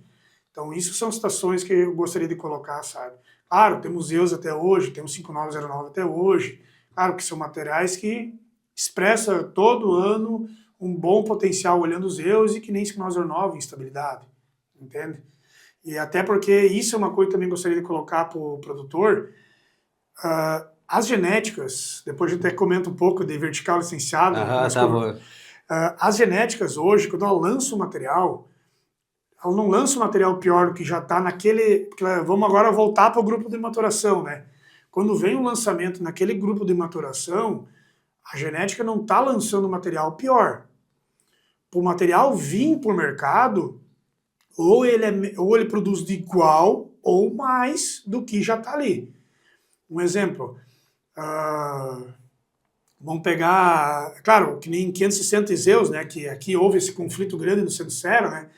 B: Então, isso são situações que eu gostaria de colocar, sabe? Claro, temos Zeus até hoje, temos 5909 até hoje, claro que são materiais que expressam todo ano um bom potencial olhando os Zeus e que nem 5909 em estabilidade, entende? E até porque isso é uma coisa que também gostaria de colocar para o produtor. As genéticas, depois a gente até comenta um pouco de vertical licenciado.
A: Tá bom.
B: As genéticas hoje, quando ela lança o material, ela não lança um material pior do que já está naquele... Vamos agora voltar para o grupo de maturação, né? Quando vem um lançamento naquele grupo de maturação, a genética não está lançando material pior. Para o material vir para o mercado, ou ele produz de igual ou mais do que já está ali. Um exemplo, vamos pegar, claro, que nem 560 Zeus, né, que aqui houve esse conflito grande no Seno, né?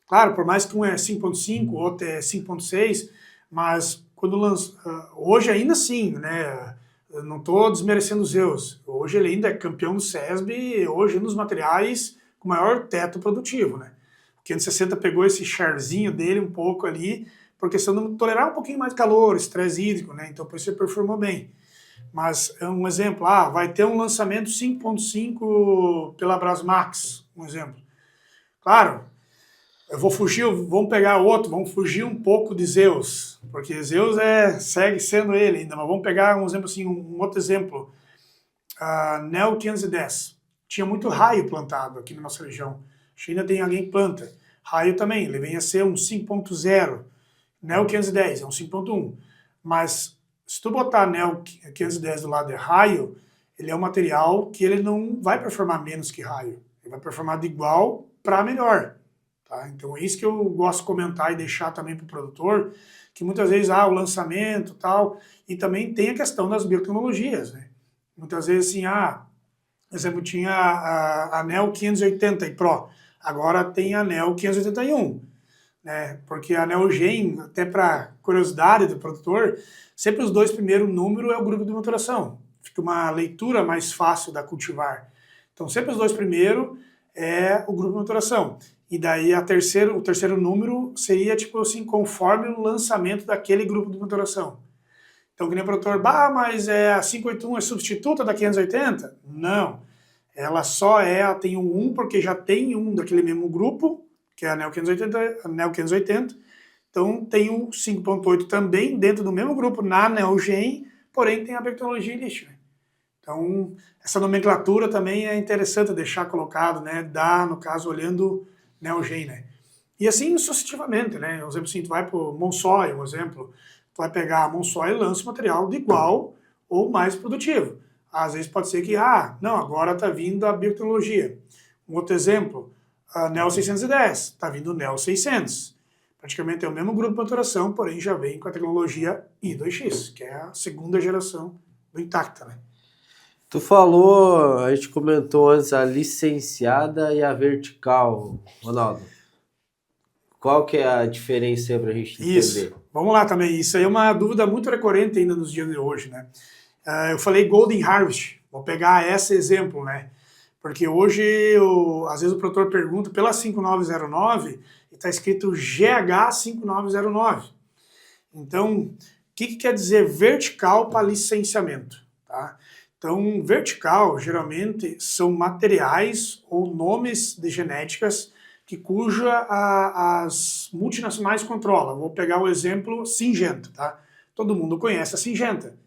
B: Claro, por mais que um é 5.5, o outro é 5.6, mas quando lança, hoje ainda assim, né, eu não estou desmerecendo o Zeus, hoje ele ainda é campeão do SESB, hoje nos materiais com maior teto produtivo, né? O 560 pegou esse sharezinho dele um pouco ali, por questão de tolerar um pouquinho mais de calor, estresse hídrico, né? Então por isso ele performou bem. Mas um exemplo, vai ter um lançamento 5.5 pela Brasmax, um exemplo. Claro, eu vou fugir, vamos pegar outro, vamos fugir um pouco de Zeus, porque Zeus segue sendo ele ainda, mas vamos pegar um exemplo assim, um outro exemplo. A Neo 510, tinha muito raio plantado aqui na nossa região. Acho que ainda tem alguém que planta. Raio também, ele vem a ser um 5.0. Neo 510 é um 5.1. Mas se tu botar Neo 510 do lado de raio, ele é um material que ele não vai performar menos que raio. Ele vai performar de igual para melhor. Tá? Então é isso que eu gosto de comentar e deixar também para o produtor, que muitas vezes o lançamento e tal, e também tem a questão das biotecnologias, né? Muitas vezes assim, por exemplo, tinha a Neo 580 e Pro, agora tem a Neo 581, né? Porque a Neogen, até para curiosidade do produtor, sempre os dois primeiros números é o grupo de maturação, fica uma leitura mais fácil da cultivar. Então sempre os dois primeiros é o grupo de maturação. E daí o terceiro número seria tipo assim, conforme o lançamento daquele grupo de maturação. Então, que nem o produtor, mas a 581 é substituta da 580? Não. Ela tem um 1 porque já tem um daquele mesmo grupo, que é a Neo 580. Então, tem um 5.8 também dentro do mesmo grupo, na Neogen, porém tem a biotecnologia Enlist. Então, essa nomenclatura também é interessante deixar colocado, né? No caso, olhando Neogen, né? E assim sucessivamente, né? Um exemplo assim, tu vai para o Monsoy, um exemplo, tu vai pegar a Monsoy e lança um material de igual ou mais produtivo. Às vezes pode ser que, não, agora está vindo a biotecnologia. Um outro exemplo, a Neo 610, está vindo o Neo 600. Praticamente é o mesmo grupo de maturação, porém já vem com a tecnologia I2X, que é a segunda geração do Intacta, né?
A: Tu falou, a gente comentou antes, a licenciada e a vertical, Ronaldo. Qual que é a diferença para a gente entender?
B: Isso, vamos lá também. Isso aí é uma dúvida muito recorrente ainda nos dias de hoje, né? Eu falei Golden Harvest, vou pegar esse exemplo, né? Porque hoje, às vezes o produtor pergunta pela 5909 e está escrito GH5909. Então, o que quer dizer vertical para licenciamento? Tá? Então, vertical, geralmente, são materiais ou nomes de genéticas cuja as multinacionais controlam. Vou pegar o exemplo Syngenta, tá? Todo mundo conhece a Syngenta.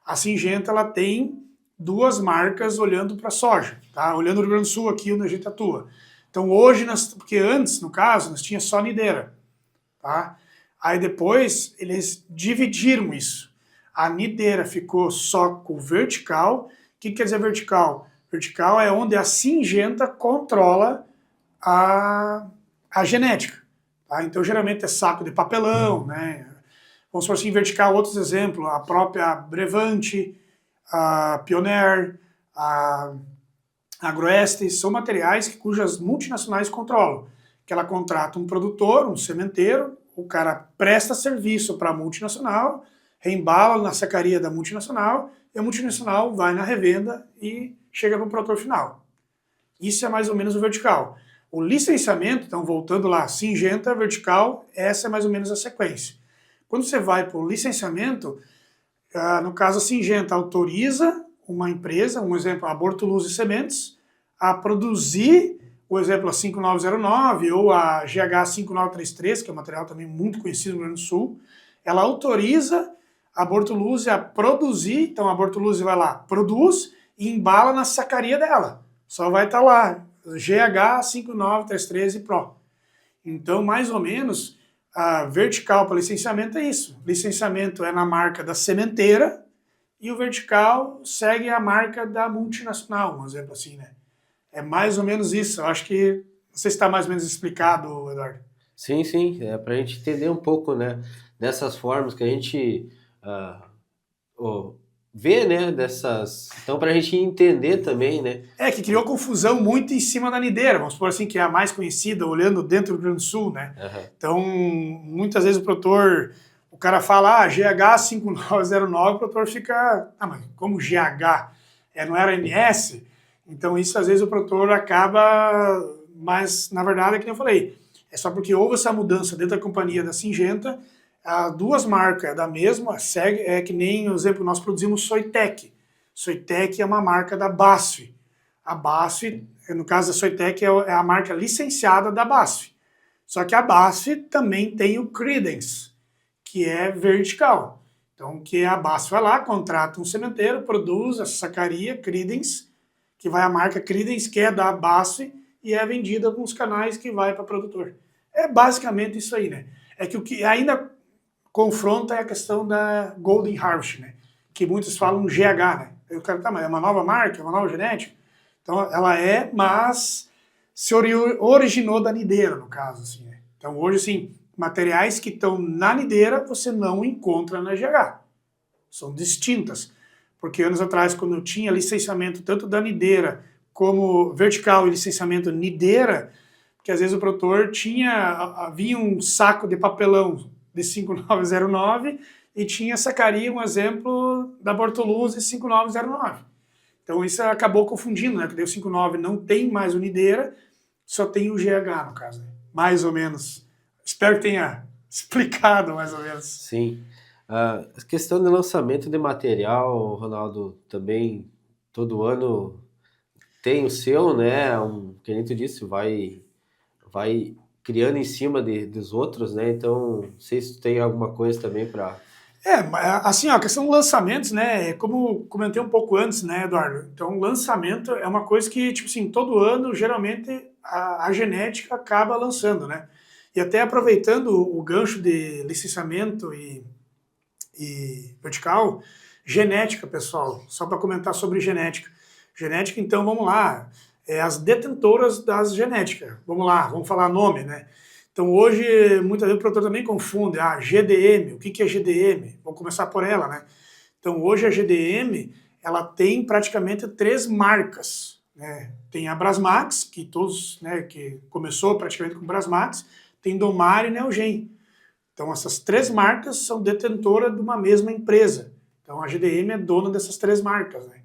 B: A Syngenta, ela tem duas marcas olhando para a soja, tá? Olhando o Rio Grande do Sul aqui onde a gente atua. Então hoje, porque antes, no caso, nós tínhamos só Nidera, tá? Aí depois eles dividiram isso. A Nidera ficou só com vertical. O que quer dizer vertical? Vertical é onde a Syngenta controla a genética, tá? Então geralmente é saco de papelão, né? Vamos supor assim, vertical, outros exemplos, a própria Brevante, a Pioneer, a Agroeste, são materiais cujas multinacionais controlam. Que ela contrata um produtor, um sementeiro, o cara presta serviço para a multinacional reembala na sacaria da multinacional, e a multinacional vai na revenda e chega para o produtor final. Isso é mais ou menos o vertical. O licenciamento, então voltando lá, Syngenta, vertical, essa é mais ou menos a sequência. Quando você vai para o licenciamento, no caso a Syngenta autoriza uma empresa, um exemplo, a Bortoluz e Sementes, a produzir, o exemplo, a 5909 ou a GH 5933, que é um material também muito conhecido no Rio Grande do Sul, ela autoriza a Bortoluz a produzir, então a Bortoluz vai lá, produz e embala na sacaria dela. Só vai estar lá, GH 5933 e Pro. Então, mais ou menos, a vertical para licenciamento é isso. Licenciamento é na marca da sementeira e o vertical segue a marca da multinacional, um exemplo assim, né? É mais ou menos isso. Eu acho que, não sei se está mais ou menos explicado, Eduardo.
A: Sim, sim, é para a gente entender um pouco, né, dessas formas que a gente vê, né, dessas... Então, para a gente entender também, né?
B: Que criou confusão muito em cima da nideira, vamos supor assim, que é a mais conhecida, olhando dentro do Rio Grande do Sul, né?
A: Uhum.
B: Então, muitas vezes o cara fala, GH 5909, o produtor fica, mas como GH? Não era MS? Então, isso às vezes o produtor acaba, mas na verdade é que eu falei, é só porque houve essa mudança dentro da companhia da Syngenta, duas marcas da mesma, segue, é que nem, por exemplo, nós produzimos Soitec. Soitec é uma marca da BASF. A BASF, no caso da Soitec, é a marca licenciada da BASF. Só que a BASF também tem o Creedence, que é vertical. Então, que a BASF vai lá, contrata um sementeiro, produz a sacaria Creedence, que vai a marca Creedence, que é da BASF, e é vendida com os canais que vai para o produtor. É basicamente isso aí, né? É que o que ainda confronta é a questão da Golden Harvest, né? Que muitos falam GH, né? Eu quero, mas é uma nova marca, é uma nova genética. Então ela mas se originou da nideira, no caso, assim, né? Então hoje, assim, materiais que estão na nideira você não encontra na GH. São distintas. Porque anos atrás, quando eu tinha licenciamento tanto da nideira como vertical e licenciamento nideira, que às vezes o produtor havia um saco de papelão de 5909 e tinha sacaria, um exemplo da Bortoluz de 5909. Então isso acabou confundindo, né? Porque o 59 não tem mais unideira, só tem o GH no caso, né? Mais ou menos. Espero que tenha explicado mais ou menos.
A: Sim. A questão de lançamento de material, Ronaldo, também todo ano tem o seu, né? Que a gente disse, vai criando em cima dos outros, né? Então, não sei se tu tem alguma coisa também para...
B: assim, a questão dos lançamentos, né? Como comentei um pouco antes, né, Eduardo? Então, lançamento é uma coisa que, tipo assim, todo ano, geralmente, a genética acaba lançando, né? E até aproveitando o gancho de licenciamento e vertical, genética, pessoal, só para comentar sobre genética. Genética, então, vamos lá, as detentoras das genéticas. Vamos lá, vamos falar nome, né? Então hoje, muitas vezes o produtor também confunde, GDM, o que é GDM? Vamos começar por ela, né? Então hoje a GDM, ela tem praticamente 3 marcas, né? Tem a Brasmax, que todos, né, que começou praticamente com Brasmax, tem Domar e Neogen. Então essas 3 marcas são detentoras de uma mesma empresa. Então a GDM é dona dessas 3 marcas, né?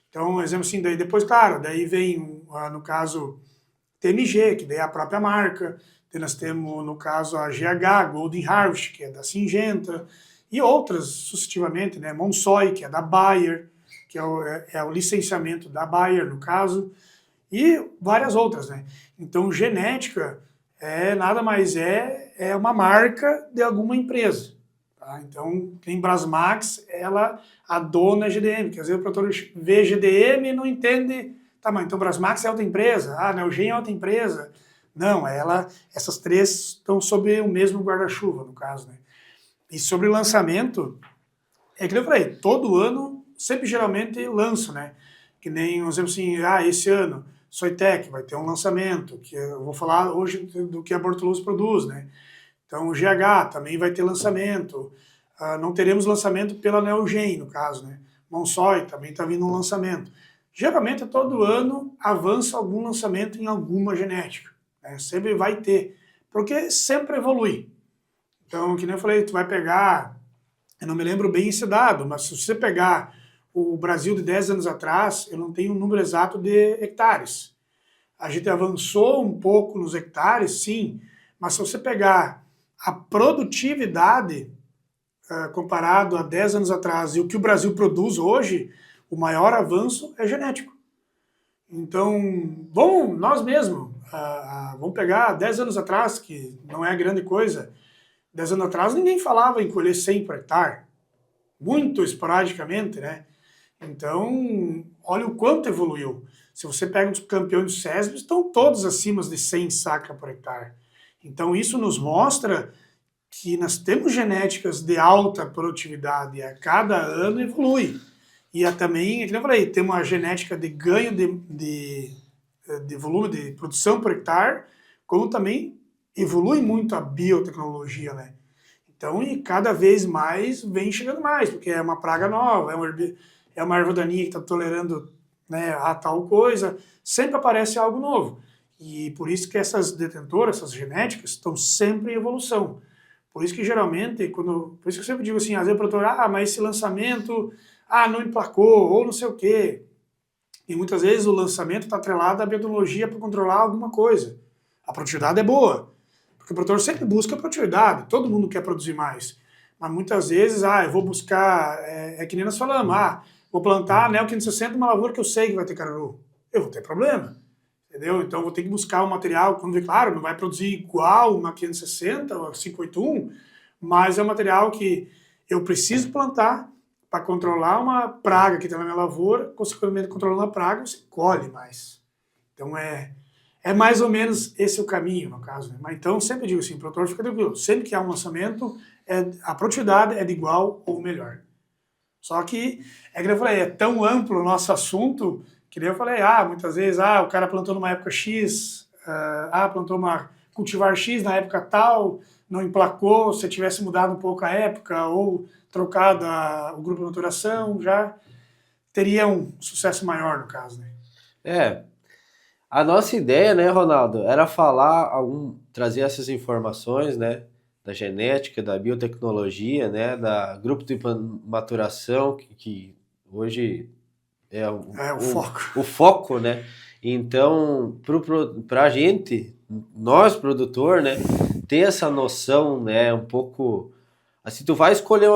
B: Então, um exemplo assim, daí depois, claro, daí vem, no caso, TMG, que daí é a própria marca. Daí nós temos, no caso, a GH, Golden Harvest, que é da Syngenta, e outras, sucessivamente, né? Monsoy, que é da Bayer, que é o licenciamento da Bayer, no caso, e várias outras, né? Então, genética nada mais é uma marca de alguma empresa. Tá? Então, tem Brasmax, a dona é GDM, que às vezes o produtor vê GDM e não entende, tá, mas então Brasmax é outra empresa, Neogen é outra empresa. Não, essas 3 estão sob o mesmo guarda-chuva, no caso, né? E sobre lançamento, é que eu falei, todo ano, sempre geralmente lanço, né? Que nem, um exemplo assim, esse ano, Soitec vai ter um lançamento, que eu vou falar hoje do que a Bortoluz produz, né? Então o GH também vai ter lançamento, não teremos lançamento pela Neogen, no caso, né? Monsoy também está vindo um lançamento. Geralmente todo ano avança algum lançamento em alguma genética, né? Sempre vai ter, porque sempre evolui. Então, que nem eu falei, tu vai pegar Eu não me lembro bem esse dado, mas se você pegar o Brasil de 10 anos atrás, eu não tenho um número exato de hectares. A gente avançou um pouco nos hectares, sim, mas se você pegar a produtividade comparado a 10 anos atrás e o que o Brasil produz hoje, o maior avanço é genético. Então, bom, nós mesmos, vamos pegar 10 anos atrás, que não é grande coisa, 10 anos atrás ninguém falava em colher 100 por hectare, muito esporadicamente, né? Então, olha o quanto evoluiu. Se você pega os campeões do SESB, estão todos acima de 100 sacas por hectare. Então, isso nos mostra que nós temos genéticas de alta produtividade e a cada ano evolui. E também, como eu falei, tem uma genética de ganho de volume de produção por hectare, como também evolui muito a biotecnologia, né? Então, e cada vez mais vem chegando mais, porque é uma praga nova, é uma erva daninha que está tolerando, né, a tal coisa, sempre aparece algo novo. E por isso que essas detentoras, essas genéticas, estão sempre em evolução. Por isso que geralmente, por isso que eu sempre digo assim, às vezes o produtor, mas esse lançamento, não emplacou, ou não sei o quê. E muitas vezes o lançamento está atrelado à biotecnologia para controlar alguma coisa. A produtividade é boa, porque o produtor sempre busca produtividade, todo mundo quer produzir mais. Mas muitas vezes, eu vou buscar, que nem nós falamos, vou plantar anel 560 numa lavoura que eu sei que vai ter caruru. Eu vou ter problema. Entendeu? Então, vou ter que buscar um material, claro, não vai produzir igual uma 560 ou a 581, mas é um material que eu preciso plantar para controlar uma praga que está na minha lavoura, consequentemente, controlando a praga, você colhe mais. Então, é mais ou menos esse o caminho, no caso. Né? Mas então, sempre digo assim, produtor, fica tranquilo, sempre que há um lançamento, a produtividade é de igual ou melhor. Só que, que eu falei, é tão amplo o nosso assunto, que nem eu falei, muitas vezes, o cara plantou numa época X, plantou uma cultivar X na época tal, não emplacou, se tivesse mudado um pouco a época ou trocado o grupo de maturação, já teria um sucesso maior no caso, né?
A: A nossa ideia, né, Ronaldo, era trazer essas informações, né, da genética, da biotecnologia, né, da grupo de maturação, que hoje é o foco, né? Então, para a gente, nós produtor, né, ter essa noção, né, um pouco, assim, tu vai escolher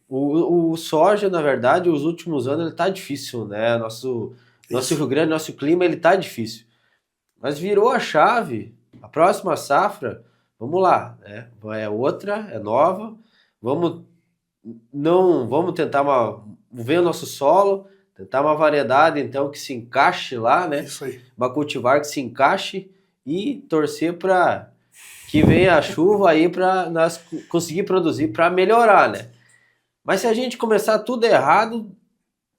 A: o soja, na verdade, os últimos anos ele tá difícil, né? Nosso Rio Grande, nosso clima, ele tá difícil. Mas virou a chave, a próxima safra, vamos lá, né? É outra, é nova, vamos tentar ver o nosso solo, tentar uma variedade, então, que se encaixe lá, né?
B: Isso aí.
A: Uma cultivar que se encaixe e torcer para que venha a chuva aí para nós conseguir produzir para melhorar, né? Mas se a gente começar tudo errado,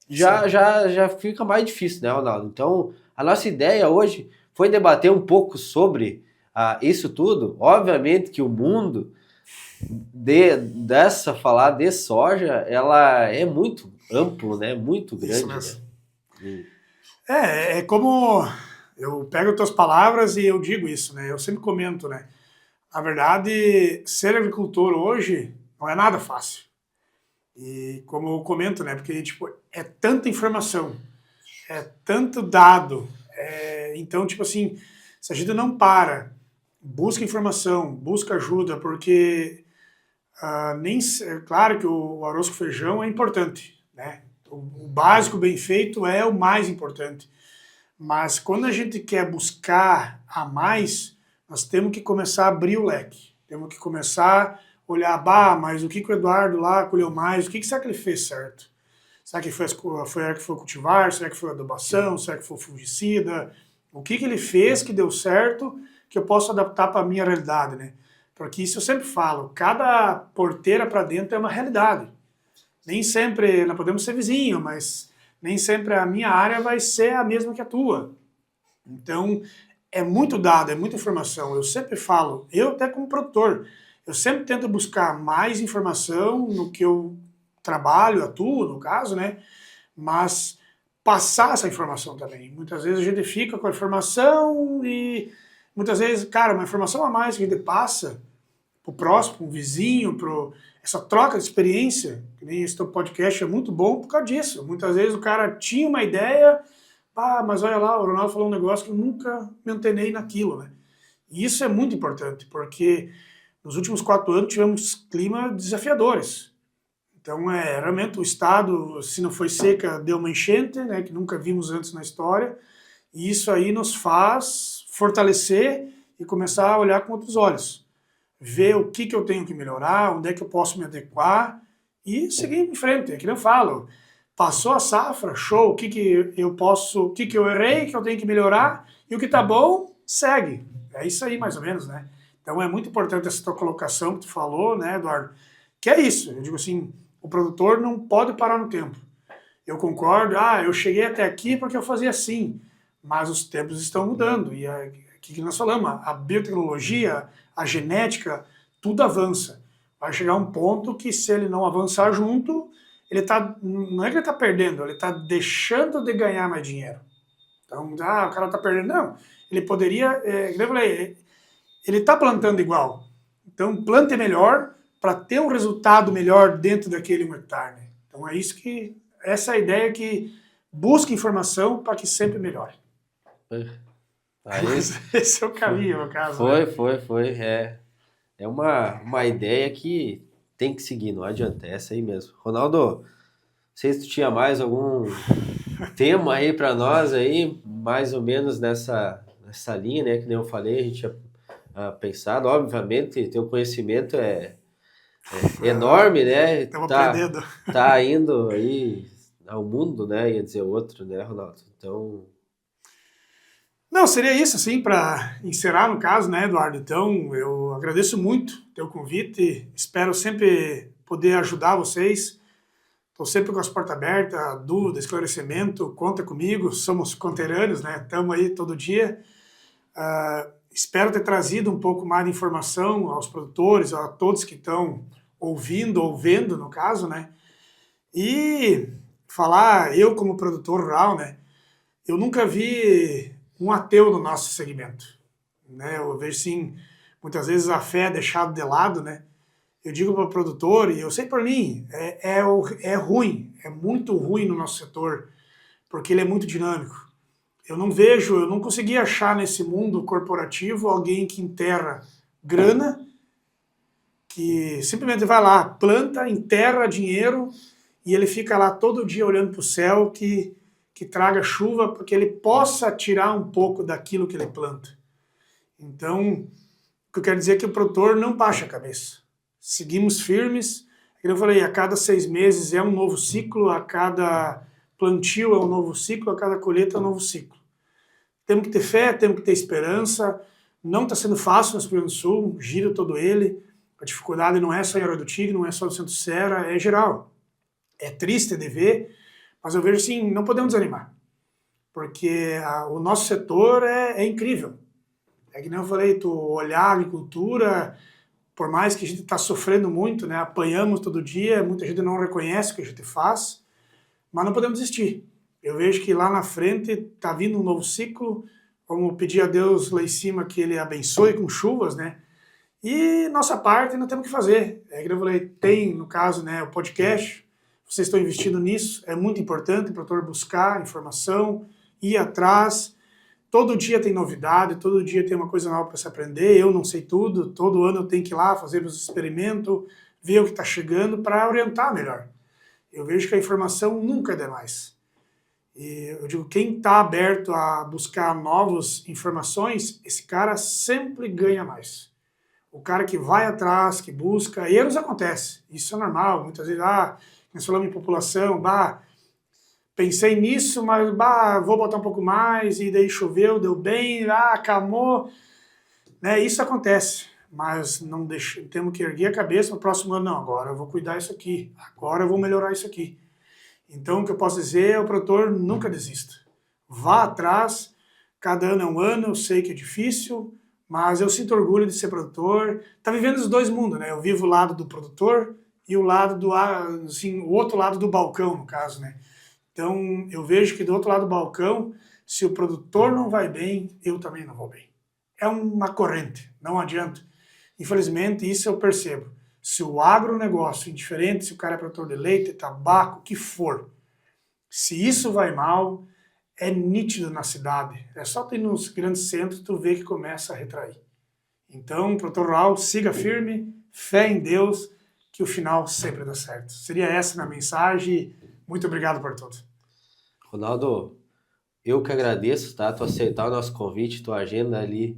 A: já fica mais difícil, né, Ronaldo? Então, a nossa ideia hoje foi debater um pouco sobre isso tudo. Obviamente que o mundo falar de soja, ela é muito amplo, né? Muito grande.
B: Isso mesmo. Né? É como eu pego as tuas palavras e eu digo isso, né? Eu sempre comento, né? Na verdade, ser agricultor hoje não é nada fácil. E como eu comento, né? Porque tipo, é tanta informação, é tanto dado. Então, tipo assim, se a gente não busca informação, busca ajuda, porque claro que o arroz com feijão é importante, né? O básico bem feito é o mais importante. Mas quando a gente quer buscar a mais, nós temos que começar a abrir o leque. Temos que começar a olhar, mas o que o Eduardo lá colheu mais? O que será que ele fez certo? Será que foi cultivar? Será que foi adubação? Será que foi fungicida? O que ele fez que deu certo, que eu posso adaptar para a minha realidade, né? Porque isso eu sempre falo, cada porteira para dentro é uma realidade. Nem sempre, nós podemos ser vizinhos, mas nem sempre a minha área vai ser a mesma que a tua. Então, é muito dado, é muita informação. Eu sempre falo, eu até como produtor, eu sempre tento buscar mais informação no que eu trabalho, atuo, no caso, né? Mas passar essa informação também. Muitas vezes a gente fica com a informação e muitas vezes, cara, uma informação a mais que a gente passa pro próximo, pro vizinho, essa troca de experiência, que nem esse teu podcast é muito bom por causa disso. Muitas vezes o cara tinha uma ideia, mas olha lá, o Ronaldo falou um negócio que eu nunca me antenei naquilo, né? E isso é muito importante, porque nos últimos 4 anos tivemos climas desafiadores. Então, realmente o estado, se não foi seca, deu uma enchente, né, que nunca vimos antes na história, e isso aí nos faz fortalecer e começar a olhar com outros olhos. Ver o que eu tenho que melhorar, onde é que eu posso me adequar e seguir em frente. É que nem eu falo, passou a safra, show, o que eu errei, que eu tenho que melhorar, e o que tá bom, segue. É isso aí, mais ou menos, né? Então é muito importante essa tua colocação que tu falou, né, Eduardo? Que é isso, eu digo assim, o produtor não pode parar no tempo. Eu concordo, eu cheguei até aqui porque eu fazia assim, mas os tempos estão mudando, e o que nós falamos, a biotecnologia, a genética, tudo avança. Vai chegar um ponto que se ele não avançar junto, não é que ele está perdendo, ele está deixando de ganhar mais dinheiro. Então, o cara está perdendo. Não, ele poderia, ele está plantando igual. Então, plante melhor para ter um resultado melhor dentro daquele 1 hectare. Né? Então, essa é a ideia que busca informação para que sempre melhore. Esse é o caminho, no caso.
A: Foi. É uma ideia que tem que seguir, não adianta, é essa aí mesmo. Ronaldo, não sei se tu tinha mais algum tema aí para nós aí, mais ou menos nessa linha, né, que nem eu falei, a gente tinha pensado, obviamente, teu conhecimento é enorme, né, tá indo aí ao mundo, né, ia dizer outro, né, Ronaldo, então...
B: Não, seria isso, assim, para encerrar no caso, né, Eduardo? Então, eu agradeço muito o teu convite, espero sempre poder ajudar vocês, estou sempre com as portas abertas, dúvida, esclarecimento, conta comigo, somos conterrâneos, né, estamos aí todo dia. Espero ter trazido um pouco mais de informação aos produtores, a todos que estão ouvindo ou vendo, no caso, né, e falar, eu como produtor rural, né, eu nunca vi um ateu no nosso segmento, né? Eu vejo, sim, muitas vezes a fé é deixada de lado, né? Eu digo para o produtor, e eu sei por mim, é ruim, é muito ruim no nosso setor, porque ele é muito dinâmico. Eu não consegui achar nesse mundo corporativo alguém que enterra grana, que simplesmente vai lá, planta, enterra dinheiro, e ele fica lá todo dia olhando para o céu que traga chuva para que ele possa tirar um pouco daquilo que ele planta. Então, o que eu quero dizer é que o produtor não baixa a cabeça. Seguimos firmes. Como eu falei, a cada 6 meses é um novo ciclo, a cada plantio é um novo ciclo, a cada colheita é um novo ciclo. Temos que ter fé, temos que ter esperança. Não está sendo fácil no Rio Grande do Sul, giro todo ele. A dificuldade não é só em Arroio do Tigre, não é só no Centro-Serra, é geral. É triste de ver, mas eu vejo assim, não podemos desanimar, porque o nosso setor é incrível. É que nem eu falei, tu olhar a agricultura, por mais que a gente está sofrendo muito, né, apanhamos todo dia, muita gente não reconhece o que a gente faz, mas não podemos desistir. Eu vejo que lá na frente está vindo um novo ciclo, vamos pedir a Deus lá em cima que Ele abençoe com chuvas, né? E nossa parte nós temos que fazer. É que eu falei, tem, no caso, né, o podcast. Vocês estão investindo nisso, é muito importante o produtor buscar informação, ir atrás. Todo dia tem novidade, todo dia tem uma coisa nova para se aprender. Eu não sei tudo, todo ano eu tenho que ir lá fazer os experimentos, ver o que está chegando para orientar melhor. Eu vejo que a informação nunca é demais. E eu digo, quem está aberto a buscar novas informações, esse cara sempre ganha mais. O cara que vai atrás, que busca, erros acontecem, isso é normal. Muitas vezes, nós falamos em população, pensei nisso, mas vou botar um pouco mais, e daí choveu, deu bem, acalmou. Né? Isso acontece, mas não temos que erguer a cabeça no próximo ano, não, agora eu vou cuidar isso aqui, agora eu vou melhorar isso aqui. Então o que eu posso dizer é o produtor nunca desista. Vá atrás, cada ano é um ano, eu sei que é difícil, mas eu sinto orgulho de ser produtor. Tá vivendo os dois mundos, né? Eu vivo o lado do produtor e o lado o outro lado do balcão, no caso, né? Então, eu vejo que do outro lado do balcão, se o produtor não vai bem, eu também não vou bem. É uma corrente, não adianta. Infelizmente, isso eu percebo. Se o agronegócio, indiferente se o cara é produtor de leite, tabaco, o que for, se isso vai mal, é nítido na cidade. É só ter nos grandes centros tu vê que começa a retrair. Então, produtor rural, siga firme, fé em Deus, que o final sempre dá certo. Seria essa a minha mensagem. Muito obrigado por tudo.
A: Ronaldo, eu que agradeço, tá? Tu aceitar o nosso convite, tua agenda ali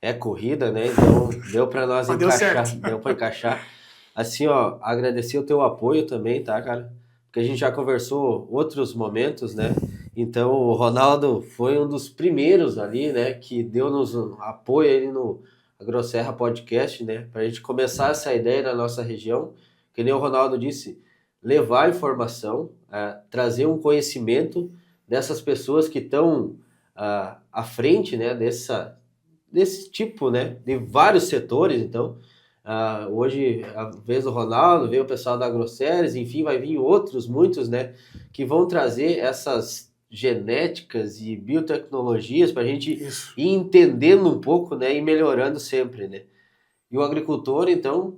A: é corrida, né? Então deu para nós
B: Mas deu
A: encaixar,
B: certo.
A: deu para encaixar. Assim, ó, agradecer o teu apoio também, tá, cara? Porque a gente já conversou outros momentos, né? Então o Ronaldo foi um dos primeiros ali, né, que deu-nos um apoio ali no AgroSerra Podcast, né? Pra gente começar essa ideia na nossa região, que nem o Ronaldo disse, levar informação, trazer um conhecimento dessas pessoas que estão à frente, né, desse tipo, né, de vários setores. Então, hoje, a vez do Ronaldo, veio o pessoal da AgroSéries, enfim, vai vir outros, muitos, né, que vão trazer essas genéticas e biotecnologias para a gente
B: Isso.
A: ir entendendo um pouco, né, e melhorando sempre, né. E o agricultor, então,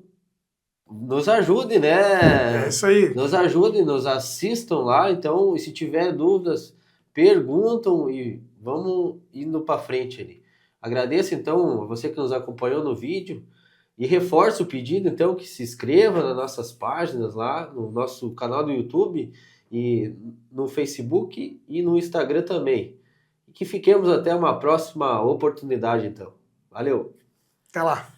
A: nos ajude,
B: É
A: né?
B: isso aí.
A: Nos ajude, nos assistam lá. Então, e se tiver dúvidas, perguntam e vamos indo para frente ali. Agradeço, então, a você que nos acompanhou no vídeo e reforço o pedido, então, que se inscreva nas nossas páginas lá, no nosso canal do YouTube e no Facebook e no Instagram também. E que fiquemos até uma próxima oportunidade, então. Valeu!
B: Até lá.